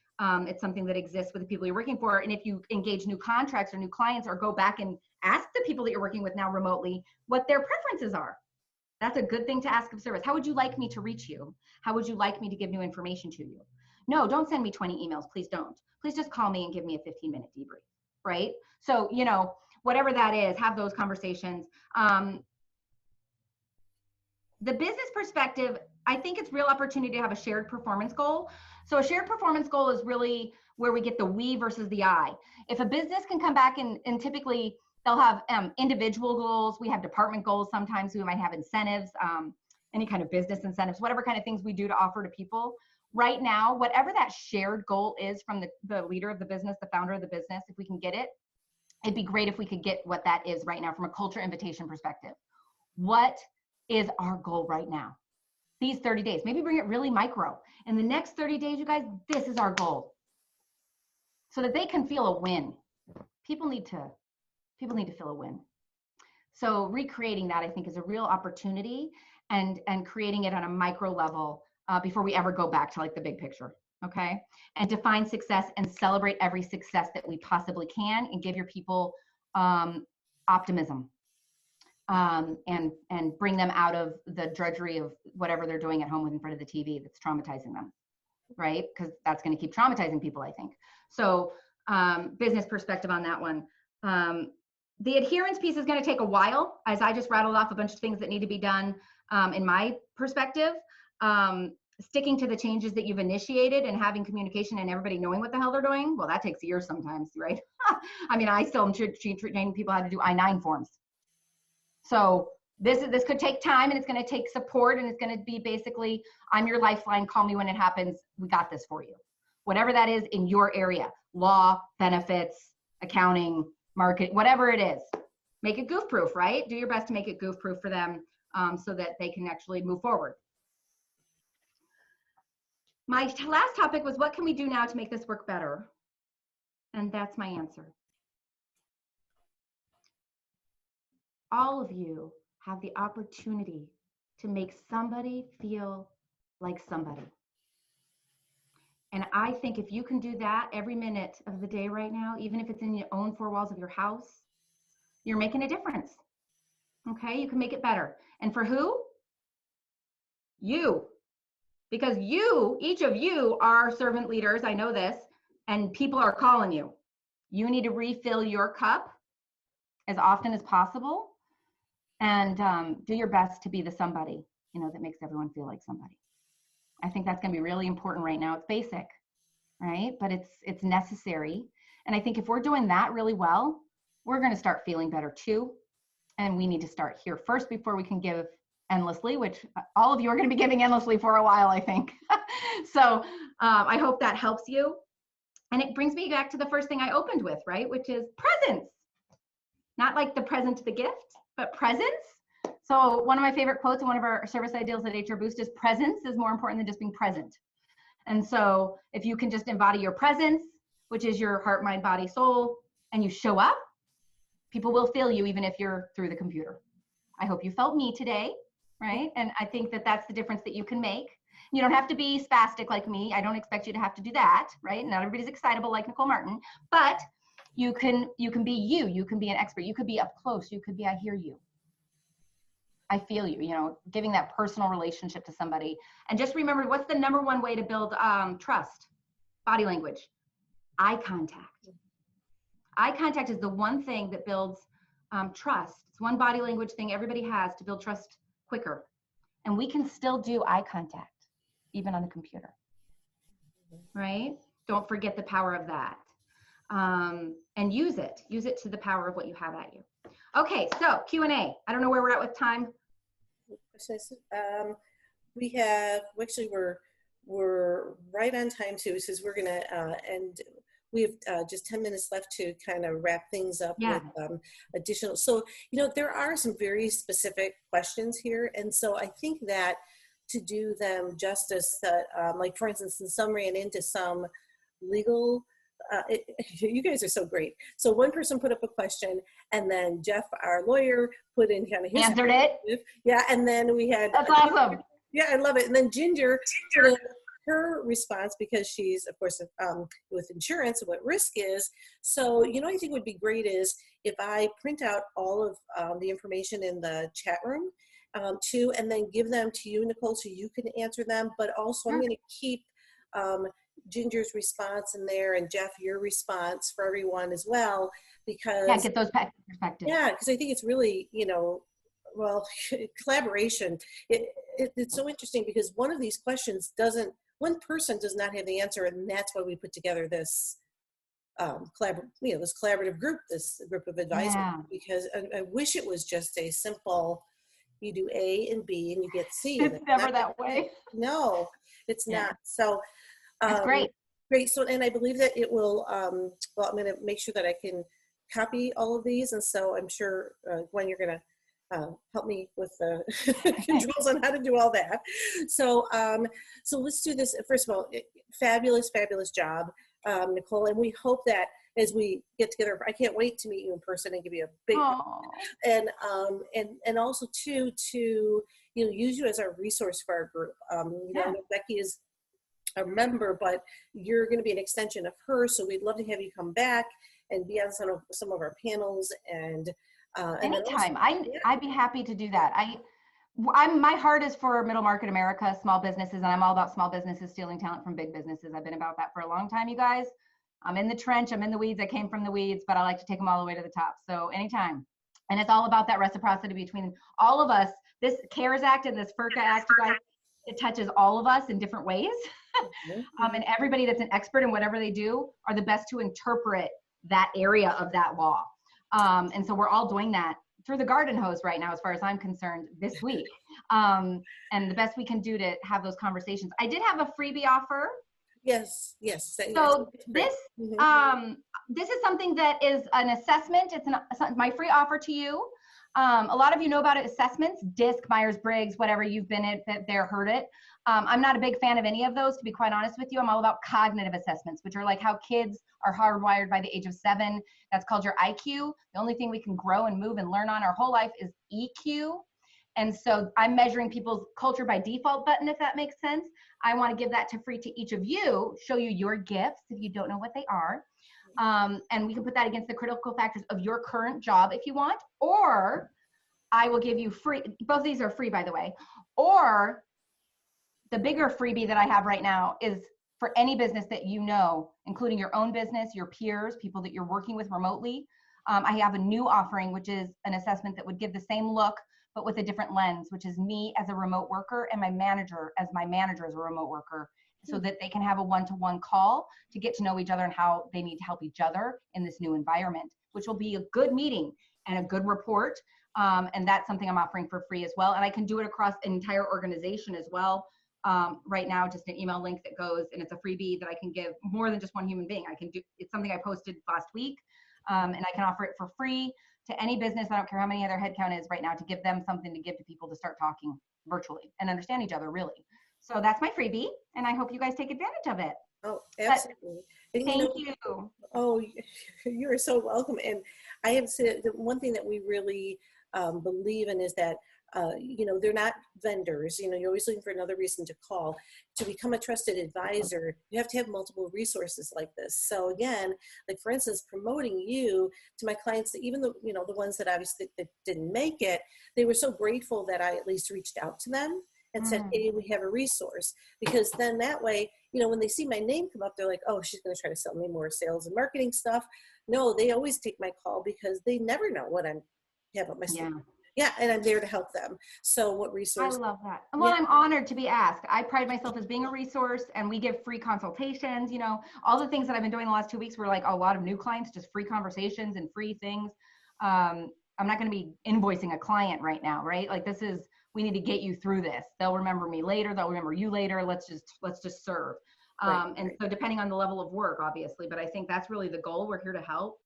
it's something that exists with the people you're working for. And if you engage new contracts or new clients, or go back and ask the people that you're working with now remotely what their preferences are. That's a good thing to ask of service. How would you like me to reach you? How would you like me to give new information to you? No, don't send me 20 emails. Please don't. Please just call me and give me a 15-minute debrief, right? So, you know, whatever that is, have those conversations. The business perspective, I think it's real opportunity to have a shared performance goal. So a shared performance goal is really where we get the we versus the I. If a business can come back and typically they'll have individual goals. We have department goals. Sometimes we might have incentives, any kind of business incentives, whatever kind of things we do to offer to people. Right now, whatever that shared goal is from the leader of the business, the founder of the business, if we can get it, it'd be great if we could get what that is right now from a culture invitation perspective. What is our goal right now? These 30 days, maybe bring it really micro. In the next 30 days, you guys, this is our goal. So that they can feel a win. People need to feel a win. So recreating that, I think, is a real opportunity, and creating it on a micro level before we ever go back to like the big picture, okay? And define success and celebrate every success that we possibly can, and give your people optimism, and bring them out of the drudgery of whatever they're doing at home in front of the TV that's traumatizing them, right? Because that's going to keep traumatizing people, I think. So business perspective on that one. The adherence piece is going to take a while, as I just rattled off a bunch of things that need to be done in my perspective. Sticking to the changes that you've initiated and having communication and everybody knowing what the hell they're doing, well, that takes years sometimes, right? I mean, I still am training people how to do I-9 forms. So this could take time, and it's going to take support, and it's going to be basically, I'm your lifeline, call me when it happens, we got this for you. Whatever that is in your area, law, benefits, accounting, market, whatever it is, make it goof proof, right? Do your best to make it goof proof for them so that they can actually move forward. My last topic was, what can we do now to make this work better? And that's my answer. All of you have the opportunity to make somebody feel like somebody. And I think if you can do that every minute of the day right now, even if it's in your own four walls of your house, you're making a difference. Okay, you can make it better. And for who? You. Because you, each of you are servant leaders, I know this, and people are calling you. You need to refill your cup as often as possible, and do your best to be the somebody, you know, that makes everyone feel like somebody. I think that's going to be really important right now. It's basic, right? But it's necessary. And I think if we're doing that really well, we're going to start feeling better too. And we need to start here first before we can give endlessly, which all of you are going to be giving endlessly for a while, I think. So I hope that helps you. And it brings me back to the first thing I opened with, right? Which is presence. Not like the present, the gift, but presence. So one of my favorite quotes and one of our service ideals at HR Boost is presence is more important than just being present. And so if you can just embody your presence, which is your heart, mind, body, soul, and you show up, people will feel you even if you're through the computer. I hope you felt me today, right? And I think that that's the difference that you can make. You don't have to be spastic like me. I don't expect you to have to do that, right? Not everybody's excitable like Nicole Martin, but you can be you. You can be an expert. You could be up close. You could be, I hear you. I feel you, you know, giving that personal relationship to somebody. And just remember, what's the number one way to build trust? Body language. Eye contact. Eye contact is the one thing that builds trust. It's one body language thing everybody has to build trust quicker. And we can still do eye contact, even on the computer, right? Don't forget the power of that. And use it to the power of what you have at you. Okay, so Q&A. I don't know where we're at with time. We're right on time too, since we're gonna end. We have just 10 minutes left to kind of wrap things up with additional. So, you know, there are some very specific questions here. And so I think that to do them justice, that like for instance, some ran into some legal, you guys are so great. So one person put up a question and then Jeff, our lawyer, put in kind of his answered it. Yeah. And then we had, that's awesome. Yeah, I love it. And then Ginger put in her response because she's, of course, with insurance and what risk is. So, you know, I think would be great is if I print out all of the information in the chat room too, and then give them to you, Nicole, so you can answer them. But also I'm going to keep Ginger's response in there and Jeff, your response for everyone as well, because get those perspectives. Yeah, because I think it's really, you know, well, collaboration. It's so interesting because one of these questions one person does not have the answer, and that's why we put together this this collaborative group, this group of advisors. Because I wish it was just a simple, you do A and B and you get C. It's never that way. No, it's not. So that's great. Great. So, and I believe that it will. Well, I'm going to make sure that I can copy all of these, and so I'm sure Gwen, you're going to help me with the controls on how to do all that. So, so let's do this. First of all, fabulous job, Nicole. And we hope that as we get together, I can't wait to meet you in person and give you a big, and also to use you as our resource for our group. You know, Becky is a member, but you're going to be an extension of her. So we'd love to have you come back and be on some of our panels and. Anytime. I'd be happy to do that. My heart is for middle market America, small businesses, and I'm all about small businesses stealing talent from big businesses. I've been about that for a long time, you guys. I'm in the trench, I'm in the weeds, I came from the weeds, but I like to take them all the way to the top. So anytime. And it's all about that reciprocity between all of us. This CARES Act and this FERCA Act, you guys, it touches all of us in different ways. And everybody that's an expert in whatever they do are the best to interpret that area of that law. And so we're all doing that through the garden hose right now, as far as I'm concerned, this week. And the best we can do to have those conversations. I did have a freebie offer. Yes. So this is something that is an assessment. It's my free offer to you. A lot of you know about it, assessments, DISC, Myers-Briggs, whatever you've been at there, heard it. I'm not a big fan of any of those, to be quite honest with you. I'm all about cognitive assessments, which are like how kids are hardwired by the age of 7. That's called your IQ. The only thing we can grow and move and learn on our whole life is EQ. And so I'm measuring people's culture by default button, if that makes sense. I want to give that to free to each of you, show you your gifts if you don't know what they are. And we can put that against the critical factors of your current job if you want, or I will give you free, both of these are free, by the way, or the bigger freebie that I have right now is for any business that you know, including your own business, your peers, people that you're working with remotely. I have a new offering, which is an assessment that would give the same look, but with a different lens, which is me as a remote worker and my manager as a remote worker, so that they can have a one-to-one call to get to know each other and how they need to help each other in this new environment, which will be a good meeting and a good report. And that's something I'm offering for free as well. And I can do it across an entire organization as well. Right now, just an email link that goes, and it's a freebie that I can give more than just one human being. It's something I posted last week, and I can offer it for free to any business, I don't care how many other headcount is right now, to give them something to give to people to start talking virtually and understand each other really. So that's my freebie, and I hope you guys take advantage of it. Oh, absolutely. And, thank you. Oh, you are so welcome. And I have said the one thing that we really believe in is that, they're not vendors. You're always looking for another reason to call. To become a trusted advisor, you have to have multiple resources like this. So again, like for instance, promoting you to my clients, even the ones that obviously that didn't make it, they were so grateful that I at least reached out to them and said, hey, we have a resource. Because then that way, when they see my name come up, they're like, oh, she's going to try to sell me more sales and marketing stuff. No, they always take my call because they never know what I'm have up my sleeve. Yeah, and I'm there to help them. So what resource? I love that. Well, I'm honored to be asked. I pride myself as being a resource, and we give free consultations. All the things that I've been doing the last 2 weeks were like a lot of new clients, just free conversations and free things. I'm not going to be invoicing a client right now, right? Like we need to get you through this. They'll remember me later. They'll remember you later. Let's just serve. And so depending on the level of work, obviously, but I think that's really the goal. We're here to help.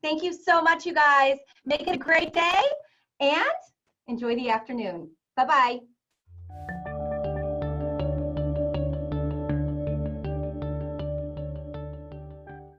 Thank you so much, you guys. Make it a great day and enjoy the afternoon. Bye-bye.